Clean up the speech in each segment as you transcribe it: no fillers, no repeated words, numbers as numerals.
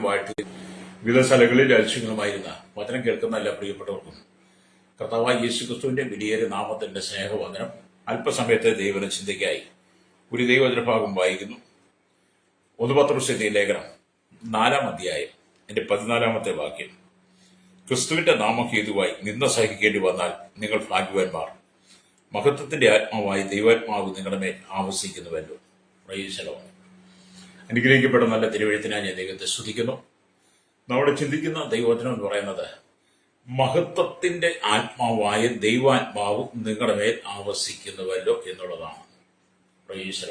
വാഴ്ത്തി വിവിധ സ്ഥലങ്ങളിൽ രാജ്യങ്ങളുമായിരുന്ന വചനം കേൾക്കുന്ന എല്ലാ പ്രിയപ്പെട്ടവർക്കും കർത്താവായ യേശുക്രിസ്തുവിന്റെ വിലയേറിയ നാമത്തിന്റെ സ്നേഹവന്ദനം. അല്പസമയത്തെ ദൈവന ചിന്തയ്ക്കായി ഒരു ദൈവവചനഭാഗം വായിക്കുന്നു. 1 പത്രോസ് ലേഖനം 4-ാം അധ്യായം എന്റെ 14-ാമത്തെ വാക്യം. ക്രിസ്തുവിന്റെ നാമഹേതുവായി നിന്ദ സഹിക്കേണ്ടി വന്നാൽ നിങ്ങൾ ഭാഗ്യവാന്മാർ, മഹത്വത്തിന്റെ ആത്മാവായി ദൈവാത്മാവ് നിങ്ങളുടെ മേൽ ആവസിക്കുന്നുവല്ലോ. പ്രൈസ്. അനുഗ്രഹിക്കപ്പെട്ട നല്ല തിരുവഴുത്തിനായി ഞാൻ ദൈവത്തെ സ്തുതിക്കുന്നു. നമ്മുടെ ചിന്തിക്കുന്ന ദൈവവചനം എന്ന് പറയുന്നത് മഹത്വത്തിന്റെ ആത്മാവായ ദൈവാത്മാവ് നിങ്ങളുടെ മേൽ ആവസിക്കുന്നുവല്ലോ എന്നുള്ളതാണ്. പ്രൈസ്.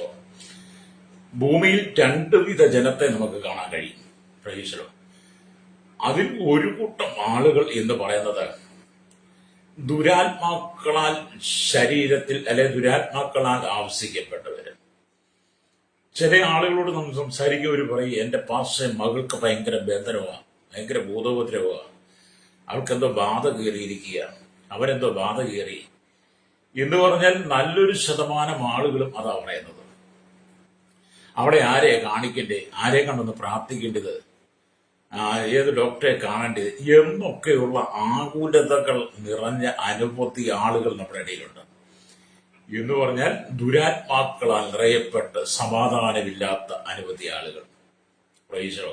ഭൂമിയിൽ 2 വിധ ജനത്തെ നമുക്ക് കാണാൻ കഴിയും. പ്രൈസ്. അതിൽ ഒരു കൂട്ടം ആളുകൾ എന്ന് പറയുന്നത് ദുരാത്മാക്കളാൽ ശരീരത്തിൽ ദുരാത്മാക്കളാൽ ആവസിക്കപ്പെട്ടവര്. ചില ആളുകളോട് നമ്മൾ സംസാരിക്കുന്നവർ പറയും, എന്റെ പാസ്റ്ററെ മകൾക്ക് ഭയങ്കര ബന്ധനമാണ്, ഭയങ്കര ഭൂതോപദ്രവമാണ്, അവൾക്കെന്തോ ബാധ കയറിയിരിക്കുകയാണ്, അവരെന്തോ ബാധ കയറി എന്ന് പറഞ്ഞാൽ നല്ലൊരു ശതമാനം ആളുകളും അതാ പറയുന്നത്. അവിടെ ആരെ കാണിക്കേണ്ടത്, ആരെ കണ്ടൊന്ന് പ്രാർത്ഥിക്കേണ്ടത്, ഏത് ഡോക്ടറെ കാണേണ്ടത് എന്നൊക്കെയുള്ള ആകുലതകൾ നിറഞ്ഞ അനവധി ആളുകൾ നമ്മുടെ ഇടയിലുണ്ട്. എന്ന് പറഞ്ഞാൽ ദുരാത്മാക്കളാൽ നിറയപ്പെട്ട് സമാധാനമില്ലാത്ത അനവധി ആളുകൾ. പ്രൈസ്.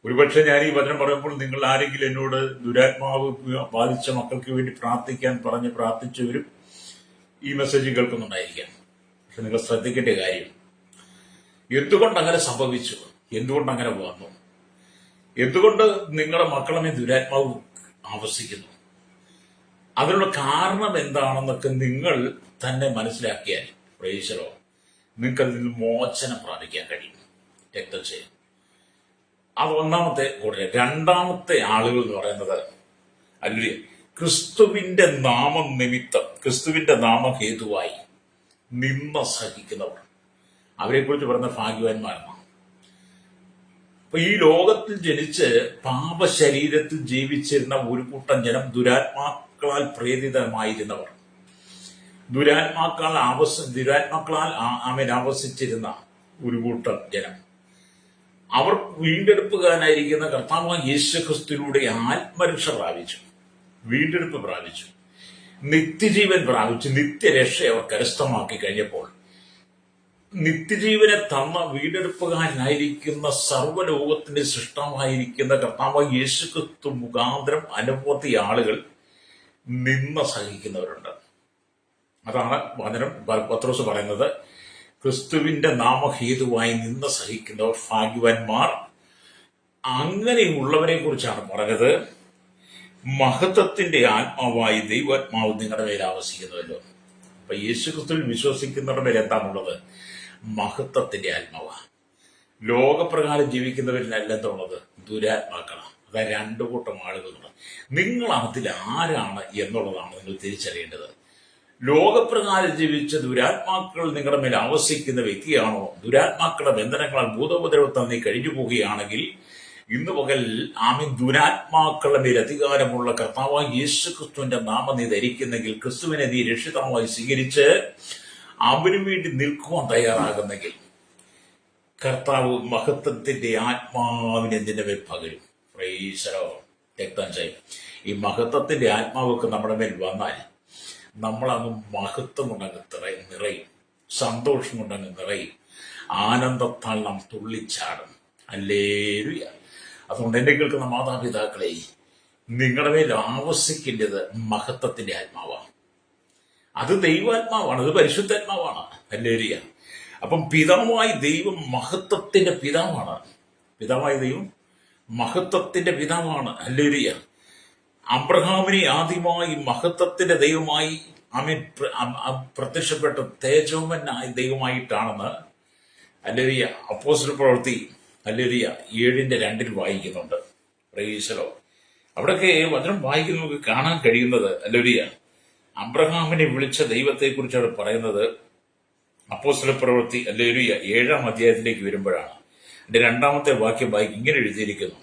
ഒരുപക്ഷെ ഞാൻ ഈ വചനം പറയുമ്പോൾ നിങ്ങൾ ആരെങ്കിലും എന്നോട് ദുരാത്മാവ് ബാധിച്ച മക്കൾക്ക് വേണ്ടി പ്രാർത്ഥിക്കാൻ പറഞ്ഞ് പ്രാർത്ഥിച്ചവരും ഈ മെസ്സേജ് കേൾക്കുന്നുണ്ടായിരിക്കാം. പക്ഷെ നിങ്ങൾ ശ്രദ്ധിക്കേണ്ട കാര്യം, എന്തുകൊണ്ട് അങ്ങനെ സംഭവിച്ചു, എന്തുകൊണ്ട് അങ്ങനെ വന്നു, എന്തുകൊണ്ട് നിങ്ങളുടെ മക്കളെ ദുരാത്മാവ് ആവസിക്കുന്നു, അതിനുള്ള കാരണം എന്താണെന്നൊക്കെ നിങ്ങൾ തന്നെ മനസ്സിലാക്കിയാൽ പ്രൈസലോ നിങ്ങൾക്ക് അതിൽ നിന്ന് മോചനം പ്രാപിക്കാൻ കഴിയും. രക്തചയം അത് ഒന്നാമത്തെ കൂടുതൽ. രണ്ടാമത്തെ ആളുകൾ എന്ന് പറയുന്നത് അല്ലേ ക്രിസ്തുവിന്റെ നാമം നിമിത്തം, ക്രിസ്തുവിന്റെ നാമഹേതുവായി നിന്ദ സഹിക്കുന്നവർ. അവരെ കുറിച്ച് പറയുന്ന ഭാഗ്യവാന്മാരാണ്. അപ്പൊ ഈ ലോകത്തിൽ ജനിച്ച് പാപശരീരത്തിൽ ജീവിച്ചിരുന്ന ഒരു കൂട്ടം ജനം ദുരാത്മാക്കളാൽ പ്രേരിതമായിരുന്നവർ, ദുരാത്മാക്കളാൽ ആവസിച്ചിരുന്ന ഒരു കൂട്ടം ജനം. അവർ വീണ്ടെടുപ്പുകാരനായിരിക്കുന്ന കർത്താവായ യേശുക്രിസ്തുവിലൂടെ ആത്മരക്ഷ പ്രാപിച്ചു, വീണ്ടെടുപ്പ് പ്രാപിച്ചു, നിത്യജീവൻ പ്രാപിച്ചു, നിത്യരക്ഷ അവർ കരസ്ഥമാക്കി കഴിഞ്ഞപ്പോൾ നിത്യജീവനെ തന്ന വീണ്ടെടുപ്പുകാരനായിരിക്കുന്ന സർവ്വലോകത്തിന്റെ സൃഷ്ടമായിരിക്കുന്ന കർത്താവായ യേശുക്രിസ്തു മുഖാന്തരം അനവധി ആളുകൾ നിന്ദ സഹിക്കുന്നവരുണ്ട്. അതാണ് വചനം പത്രോസ് പറയുന്നത്, ക്രിസ്തുവിന്റെ നാമഹേതുവായി നിന്ദ സഹിക്കുന്നവർ ഭാഗ്യവാന്മാർ. അങ്ങനെയുള്ളവരെ കുറിച്ചാണ് പറഞ്ഞത്, മഹത്വത്തിന്റെ ആത്മാവായി ദൈവാത്മാവ് നിങ്ങളുടെ മേൽ ആവസിക്കുന്നുവല്ലോ. അപ്പൊ യേശുക്രിസ്തുവിൽ വിശ്വസിക്കുന്നവരുടെ മേൽ എന്താണുള്ളത്? മഹത്വത്തിന്റെ ആത്മാവാണ്. ലോകപ്രകാരം ജീവിക്കുന്നവരിലല്ല എന്തുള്ളത്? ദുരാത്മാക്കളാണ്. അതായത് 2 കൂട്ടം ആളുകളുണ്ട്. നിങ്ങൾ അതിൽ ആരാണ് എന്നുള്ളതാണ് നിങ്ങൾ തിരിച്ചറിയേണ്ടത്. ലോകപ്രകാരം ജീവിച്ച ദുരാത്മാക്കൾ നിങ്ങളുടെ മേൽ ആവസിക്കുന്ന വ്യക്തിയാണോ? ദുരാത്മാക്കളുടെ ബന്ധനങ്ങളാൽ ഭൂതോപദ്രവത്താൽ നീ കഴിഞ്ഞു പോവുകയാണെങ്കിൽ ഇന്ന് പകൽ ദുരാത്മാക്കളുടെ മേൽ അധികാരമുള്ള കർത്താവായ യേശുക്രിസ്തുവിന്റെ നാമം നീ ധരിക്കുന്നെങ്കിൽ, ക്രിസ്തുവിനെ നീ രക്ഷിതാവായി സ്വീകരിച്ച് അവന് വേണ്ടി നിൽക്കുവാൻ തയ്യാറാകുന്നെങ്കിൽ കർത്താവ് മഹത്വത്തിന്റെ ആത്മാവിനെ നിന്റെ മേൽ പകരും. പ്രൈസലോ. രക്തം ചെയ്യും. ഈ മഹത്വത്തിന്റെ ആത്മാവൊക്കെ നമ്മുടെ മേൽ വന്നാൽ നമ്മളങ്ങ് മഹത്വം കൊണ്ടങ്ങ് നിറയും, സന്തോഷം കൊണ്ടങ്ങ് നിറയും, ആനന്ദത്താൽ നാം തുള്ളിച്ചാടും. ഹല്ലേലൂയ. അതുകൊണ്ട് എന്നെ കേൾക്കുന്ന മാതാപിതാക്കളെ, നിങ്ങളുടെ മേൽ ആവസിക്കേണ്ടത് മഹത്വത്തിന്റെ ആത്മാവാണ്. അത് ദൈവാത്മാവാണ്, അത് പരിശുദ്ധാത്മാവാണ്. ഹല്ലേലൂയ. അപ്പം പിതാവായ ദൈവം മഹത്വത്തിന്റെ പിതാവാണ്. പിതാവായ ദൈവം മഹത്വത്തിന്റെ പിതാവാണ്. ഹല്ലേലൂയ. അബ്രഹാമിനെ ആദ്യമായി മഹത്വത്തിന്റെ ദൈവമായി പ്രത്യക്ഷപ്പെട്ട തേജോമനായ ദൈവമായിട്ടാണെന്ന് ഹല്ലേലൂയ അപ്പോസ്തല പ്രവൃത്തി ഹല്ലേലൂയ 7:2 വായിക്കുന്നുണ്ട്. പ്രൈസലോ. അവിടൊക്കെ വചനം വായിക്കുന്ന നമുക്ക് കാണാൻ കഴിയുന്നത് ഹല്ലേലൂയ അബ്രഹാമിനെ വിളിച്ച ദൈവത്തെക്കുറിച്ച് അവിടെ പറയുന്നത് അപ്പോസ്തല പ്രവൃത്തി ഹല്ലേലൂയ 7-ാം അധ്യായത്തിലേക്ക് വരുമ്പോഴാണ്. അതിന്റെ 2-ാമത്തെ വാക്യം വായിക്കും. ഇങ്ങനെ എഴുതിയിരിക്കുന്നു,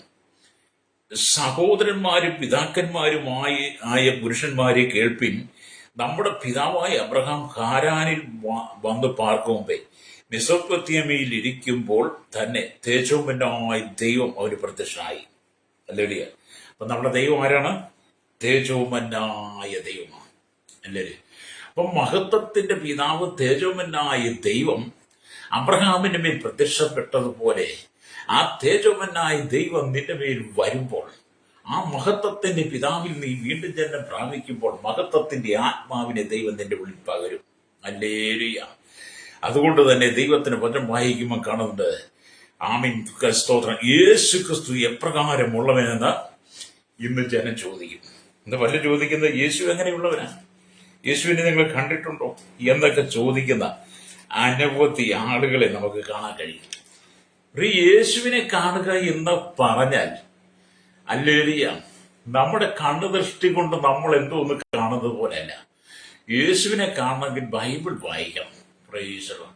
സഹോദരന്മാരും പിതാക്കന്മാരുമായ പുരുഷന്മാരെ കേൾപ്പിൻ, നമ്മുടെ പിതാവായ അബ്രഹാം ഹാരാനിൽ വന്ന് പാർക്കും മുമ്പേ മെസൊപ്പൊത്താമ്യയിൽ ഇരിക്കുമ്പോൾ തന്നെ തേജോമന്നായ ദൈവം അവന് പ്രത്യക്ഷനായി. അല്ലേ? അപ്പൊ നമ്മുടെ ദൈവം ആരാണ്? തേജോമന്നായ ദൈവമാണ്. അല്ലേ? അപ്പം മഹത്വത്തിന്റെ പിതാവ് തേജോമന്നായ ദൈവം അബ്രഹാമിന്റെ മേൽ പ്രത്യക്ഷപ്പെട്ടതുപോലെ ആ തേജോമന്നായ ദൈവം നിന്റെ മേൽ വരുമ്പോൾ, ആ മഹത്വത്തിന്റെ പിതാവിൽ നീ വീണ്ടും ജന്മം പ്രാപിക്കുമ്പോൾ മഹത്വത്തിന്റെ ആത്മാവിനെ ദൈവം നിന്റെ ഉള്ളിൽ പകരും. ഹല്ലേലൂയ. അതുകൊണ്ട് തന്നെ ദൈവത്തിന് വചനം വായിക്കുമ്പോൾ കാണുന്നുണ്ട്, ആമീൻ, സ്തോത്രം, യേശു ക്രിസ്തു എപ്രകാരമുള്ളവനെന്ന് ഇന്ന് ജനം ചോദിക്കും. ഇന്ന് പല ചോദിക്കുന്നത് യേശു എങ്ങനെയുള്ളവനാണ്, യേശുവിനെ നിങ്ങൾ കണ്ടിട്ടുണ്ടോ എന്നൊക്കെ ചോദിക്കുന്ന അനവധി ആളുകളെ നമുക്ക് കാണാൻ കഴിയും. യേശുവിനെ കാണുക എന്ന് പറഞ്ഞാൽ, ഹല്ലേലൂയ, നമ്മുടെ കണ്ണുദൃഷ്ടി കൊണ്ട് നമ്മൾ എന്തോ ഒന്ന് കാണുന്നത് പോലെയല്ല. യേശുവിനെ കാണണമെങ്കിൽ ബൈബിൾ വായിക്കണം. Praise the Lord.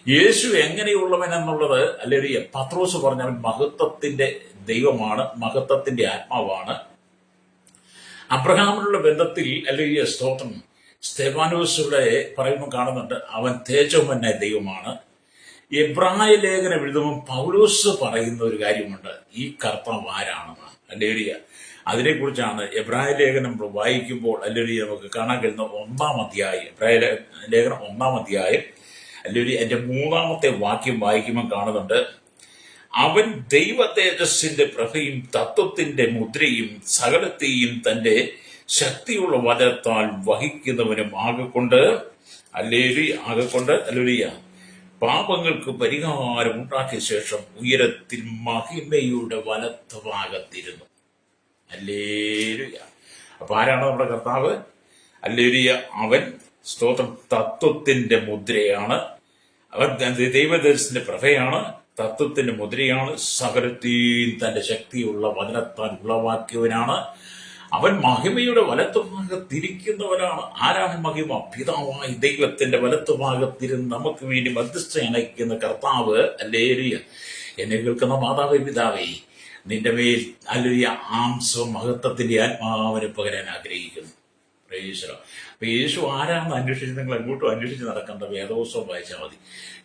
യേശു എങ്ങനെയുള്ളവൻ എന്നുള്ളത്, ഹല്ലേലൂയ, പത്രോസ് പറഞ്ഞവൻ മഹത്വത്തിന്റെ ദൈവമാണ്, മഹത്വത്തിന്റെ ആത്മാവാണ്. അബ്രഹാമിനുള്ള ബന്ധത്തിൽ, ഹല്ലേലൂയ, സ്തോത്രം, സ്തെഫാനോസിലൂടെ പറയുമ്പോൾ കാണുന്നുണ്ട് അവൻ തേജോമന്നായ ദൈവമാണ്. എബ്രായ ലേഖനം എഴുതുമ്പോൾ പൗലോസ് പറയുന്ന ഒരു കാര്യമുണ്ട്, ഈ കർത്താവ് ആരാണെന്ന്. ഹല്ലേലൂയ. അതിനെക്കുറിച്ചാണ് എബ്രായ ലേഖനം വായിക്കുമ്പോൾ, ഹല്ലേലൂയ, നമുക്ക് കാണാൻ കഴിയുന്ന 1-ാം അധ്യായം, എബ്രായ ലേഖനം 1-ാം അധ്യായം, ഹല്ലേലൂയ, എന്റെ 3-ാമത്തെ വാക്യം വായിക്കുമ്പോൾ കാണുന്നുണ്ട്, അവൻ ദൈവ തേജസ്സിന്റെ പ്രഭയും തത്വത്തിന്റെ മുദ്രയും സകലത്തെയും തന്റെ ശക്തിയുള്ള വചനത്താൽ വഹിക്കുന്നവനും ആകൊണ്ട്, ഹല്ലേലൂയ, പാപങ്ങൾക്ക് പരിഹാരം ഉണ്ടാക്കിയ ശേഷം ഉയരത്തിൽ മഹിമയുടെ വലത്തുഭാഗത്തിരുന്നു. ഹല്ലേലൂയ. അപ്പൊ ആരാണ് നമ്മുടെ കർത്താവ്? ഹല്ലേലൂയ. അവൻ, സ്തോത്രം, തത്വത്തിന്റെ മുദ്രയാണ്. അവൻ ദൈവദർശന്റെ പ്രഭയാണ്, തത്വത്തിന്റെ മുദ്രയാണ്, സകലത്തെയും തന്റെ ശക്തിയുള്ള വചനത്താൽ ഉളവാക്കിയവനാണ്. അവൻ മഹിമയുടെ വലത്തുഭാഗത്തിരിക്കുന്നവനാണ്. ആരാണ് മഹിമ? പിതാവായ ദൈവത്തിന്റെ വലത്തുഭാഗത്തിരുന്ന് നമുക്ക് വേണ്ടി മധ്യസ്ഥ അണയ്ക്കുന്ന കർത്താവ്. ഹല്ലേലൂയ. എന്നെ കേൾക്കുന്ന മാതാവേ, പിതാവേ, നിന്റെ മേൽ, ഹല്ലേലൂയ, മഹത്വത്തിന്റെ ആത്മാവിനെ പകരാൻ ആഗ്രഹിക്കുന്നു. Price the Lord. അപ്പൊ യേശു ആരാണെന്ന് അന്വേഷിച്ച് നിങ്ങൾ എങ്ങോട്ടും അന്വേഷിച്ച് നടക്കേണ്ട, വേദപുസ്തകം വായിച്ചാൽ മതി.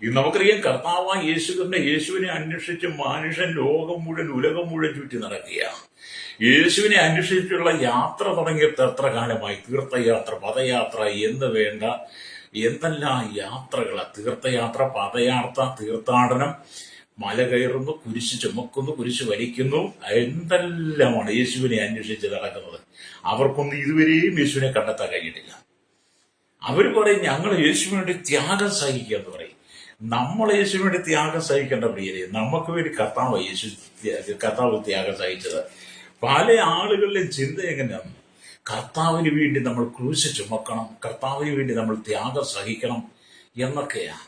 ഇത് നമുക്കറിയാം, കർത്താവായ യേശുവിനെ അന്വേഷിച്ച് മനുഷ്യൻ ലോകം മുഴുവൻ, ഉലകം മുഴുവൻ ചുറ്റി നടക്കുകയാണ്. യേശുവിനെ അന്വേഷിച്ചുള്ള യാത്ര തുടങ്ങിയിട്ട് എത്ര കാലമായി? തീർത്ഥയാത്ര, പദയാത്ര എന്ന് വേണ്ട എന്തെല്ലാം യാത്രകളാ. തീർത്ഥയാത്ര, പദയാത്ര, തീർത്ഥാടനം, മല കയറുന്നു, കുരിശ് ചുമക്കുന്നു, കുരിശ് വലിക്കുന്നു, എന്തെല്ലാമാണ് യേശുവിനെ അന്വേഷിച്ച് നടക്കുന്നത്. അവർക്കൊന്നും ഇതുവരെയും യേശുവിനെ കണ്ടെത്താൻ കഴിഞ്ഞിട്ടില്ല. അവർ പറയും ഞങ്ങൾ യേശുവിന് വേണ്ടി ത്യാഗം സഹിക്കുക എന്ന് പറയും. നമ്മൾ യേശുവിന് വേണ്ടി ത്യാഗം സഹിക്കേണ്ട പ്രിയരെ, നമുക്ക് വേണ്ടി കർത്താവ് ത്യാഗം സഹിച്ചത്. പല ആളുകളിലെ ചിന്ത എങ്ങനെയാണ്? കർത്താവിന് വേണ്ടി നമ്മൾ ക്രൂശ് ചുമക്കണം, കർത്താവിന് വേണ്ടി നമ്മൾ ത്യാഗം സഹിക്കണം എന്നൊക്കെയാണ്.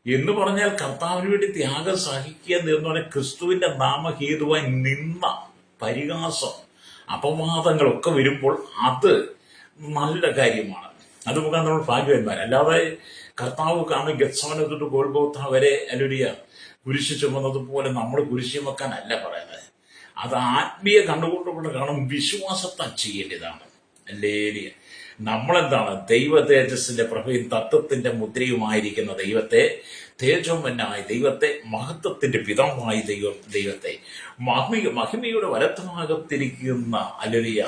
എന്ന് പറഞ്ഞാൽ കർത്താവിന് വേണ്ടി ത്യാഗം സഹിക്കുക എന്ന് പറഞ്ഞാൽ ക്രിസ്തുവിന്റെ നാമഹേതുവായി നിന്ന പരിഹാസം, അപവാദങ്ങളൊക്കെ വരുമ്പോൾ അത് നല്ല കാര്യമാണ്. അത് മുഖാൻ നമ്മൾ ഭാഗ്യവാന്മാർ. അല്ലാതെ കർത്താവ് കാണും ഗത്സമനെ തൊട്ട് ഗോൽഗോഥ വരെ, ഹല്ലേലൂയ, കുരിശ് ചുമന്നതുപോലെ നമ്മൾ കുരിശ് ചുമക്കാനല്ല പറയുന്നത്. അത് ആത്മീയ കണ്ടുകൊണ്ടുകൊണ്ട് കാണും, വിശ്വാസത്താൽ ചെയ്യേണ്ടതാണ്. ഹല്ലേലൂയ. നമ്മളെന്താണ്? ദൈവ തേജസ്സിന്റെ പ്രഭയും തത്വത്തിന്റെ മുദ്രയുമായിരിക്കുന്ന ദൈവത്തെ, തേജോമന്നായ ദൈവത്തെ, മഹത്വത്തിന്റെ പിതാവായ ദൈവത്തെ, മഹിമയുടെ വലത്തുഭാഗത്തിരിക്കുന്ന, ഹല്ലേലൂയ,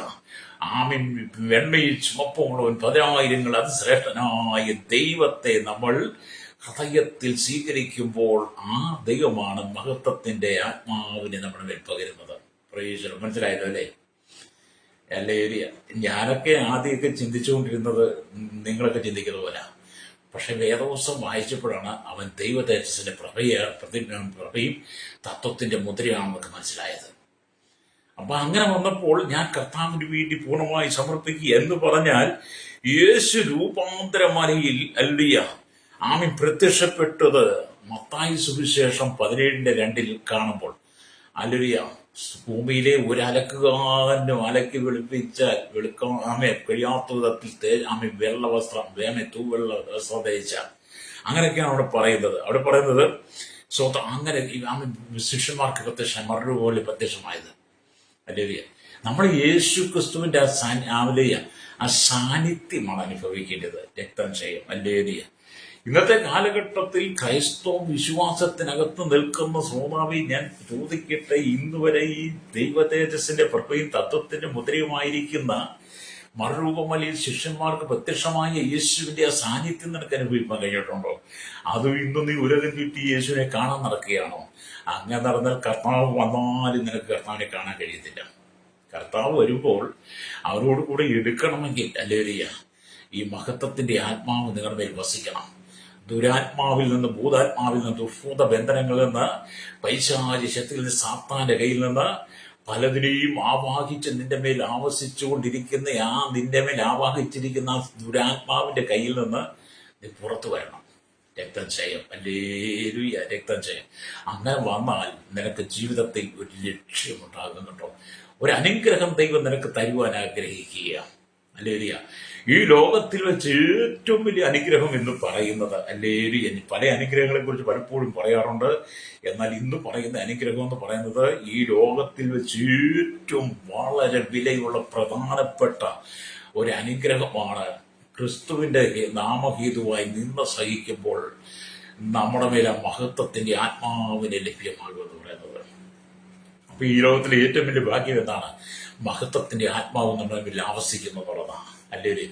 ആമീൻ, വെണ്മയിൽ ചുമപ്പുള്ളവൻ 10,000 അതിശ്രേഷ്ഠനായ ദൈവത്തെ നമ്മൾ ഹൃദയത്തിൽ സ്വീകരിക്കുമ്പോൾ ആ ദൈവമാണ് മഹത്വത്തിന്റെ ആത്മാവിനെ നമ്മുടെ മേൽ പകരുന്നത്. Price the Lord. മനസ്സിലായല്ലോ അല്ലേ? ഹല്ലേലൂയ. ഞാനൊക്കെ ആദ്യമൊക്കെ ചിന്തിച്ചുകൊണ്ടിരുന്നത് നിങ്ങളൊക്കെ ചിന്തിക്കുന്ന പോലെ. പക്ഷെ വേദപുസ്തകം വായിച്ചപ്പോഴാണ് അവൻ ദൈവ തേജസ്സിന്റെ പ്രഭയും തത്വത്തിന്റെ മുദ്രയാണെന്നൊക്കെ മനസ്സിലായത്. അപ്പൊ അങ്ങനെ വന്നപ്പോൾ ഞാൻ കർത്താവിന് വേണ്ടി പൂർണ്ണമായി സമർപ്പിക്കുക എന്ന് പറഞ്ഞാൽ, യേശു രൂപാന്തരമലയിൽ, ഹല്ലേലൂയ, ആമീൻ, പ്രത്യക്ഷപ്പെട്ടത് മത്തായി സുവിശേഷം 17:2 കാണുമ്പോൾ, ഹല്ലേലൂയ, ഭൂമിയിലെ ഒരു അലക്കുകാരനും അലക്കി വെളുപ്പിച്ചാൽ കഴിയാത്ത വിധത്തിൽ വെള്ള വസ്ത്രം, തൂവെള്ള വസ്ത്രം ധരിച്ച, അങ്ങനെയൊക്കെയാണ് അവിടെ പറയുന്നത്. സ്വന്തം അങ്ങനെ ശിഷ്യന്മാർക്ക് പ്രത്യക്ഷമായി പോലെ പ്രത്യക്ഷമായത്. ഹല്ലേലൂയ. നമ്മൾ യേശു ക്രിസ്തുവിന്റെ ആ സാന്നിധ്യമാണ് അനുഭവിക്കേണ്ടത്. രക്തം ചെയ്യും. ഹല്ലേലൂയ. ഇന്നത്തെ കാലഘട്ടത്തിൽ ക്രൈസ്തവ വിശ്വാസത്തിനകത്ത് നിൽക്കുന്ന ശ്രോതാവി, ഞാൻ ചോദിക്കട്ടെ, ഇന്നുവരെ ഈ ദൈവ തേജസ്സിന്റെ പ്രഭയും തത്വത്തിന്റെ മുദ്രയുമായിരിക്കുന്ന മറുരൂപമലയിൽ ശിഷ്യന്മാർക്ക് പ്രത്യക്ഷമായ യേശുവിന്റെ ആ സാന്നിധ്യം നിനക്ക് അനുഭവിക്കാൻ കഴിഞ്ഞിട്ടുണ്ടോ? അതും ഇന്നും നീ ഉലകം ചുറ്റി യേശുവിനെ കാണാൻ നടക്കുകയാണോ? അങ്ങനെ നടന്നാൽ കർത്താവ് വന്നാലും നിനക്ക് കർത്താവിനെ കാണാൻ കഴിയത്തില്ല. കർത്താവ് വരുമ്പോൾ അവരോട് കൂടെ എടുക്കണമെങ്കിൽ അല്ലേലിയ ഈ മഹത്വത്തിന്റെ ആത്മാവ് നിങ്ങളുടെ മേൽ വസിക്കണം. ദുരാത്മാവിൽ നിന്ന്, ഭൂതാത്മാവിൽ നിന്ന്, ദുർഭൂത ബന്ധനങ്ങളിൽ നിന്ന്, പൈശാചി ശക്തിയിൽ നിന്ന്, സാത്താന്റെ കയ്യിൽ നിന്ന് പലതിനെയും ആവാഹിച്ച് നിന്റെ മേൽ ആവസിച്ചുകൊണ്ടിരിക്കുന്ന നിന്റെ മേൽ ആവാഹിച്ചിരിക്കുന്ന ദുരാത്മാവിന്റെ കയ്യിൽ നിന്ന് നീ പുറത്തു വരണം. രക്തം ചെയ്യും, ഹല്ലേലൂയ, രക്തം ചെയ്യും. അങ്ങനെ വന്നാൽ നിനക്ക് ജീവിതത്തിൽ ഒരു ലക്ഷ്യമുണ്ടാകും കേട്ടോ. ഒരു അനുഗ്രഹം ദൈവം നിനക്ക് തരുവാൻ ആഗ്രഹിക്കുക. ഹല്ലേലൂയ. ഈ ലോകത്തിൽ വെച്ച് ഏറ്റവും വലിയ അനുഗ്രഹം എന്ന് പറയുന്നത്, ഹല്ലേലൂയ, പല അനുഗ്രഹങ്ങളെ കുറിച്ച് പലപ്പോഴും പറയാറുണ്ട്. എന്നാൽ ഇന്ന് പറയുന്ന അനുഗ്രഹം എന്ന് പറയുന്നത് ഈ ലോകത്തിൽ വെച്ച് ഏറ്റവും വളരെ വിലയുള്ള പ്രധാനപ്പെട്ട ഒരു അനുഗ്രഹമാണ്. ക്രിസ്തുവിന്റെ നാമഹേതുവായി നിന്ന സഹിക്കുമ്പോൾ നമ്മുടെ മേലെ മഹത്വത്തിന്റെ ആത്മാവിനെ ലഭ്യമാകുമെന്ന് പറയുന്നത്. അപ്പൊ ഈ ലോകത്തിലെ ഏറ്റവും വലിയ ഭാഗ്യം എന്താണ്? മഹത്വത്തിന്റെ ആത്മാവ് നമ്മുടെ മേൽ ആവസിക്കുന്നു എന്നുള്ളതാണ്. അല്ലേ?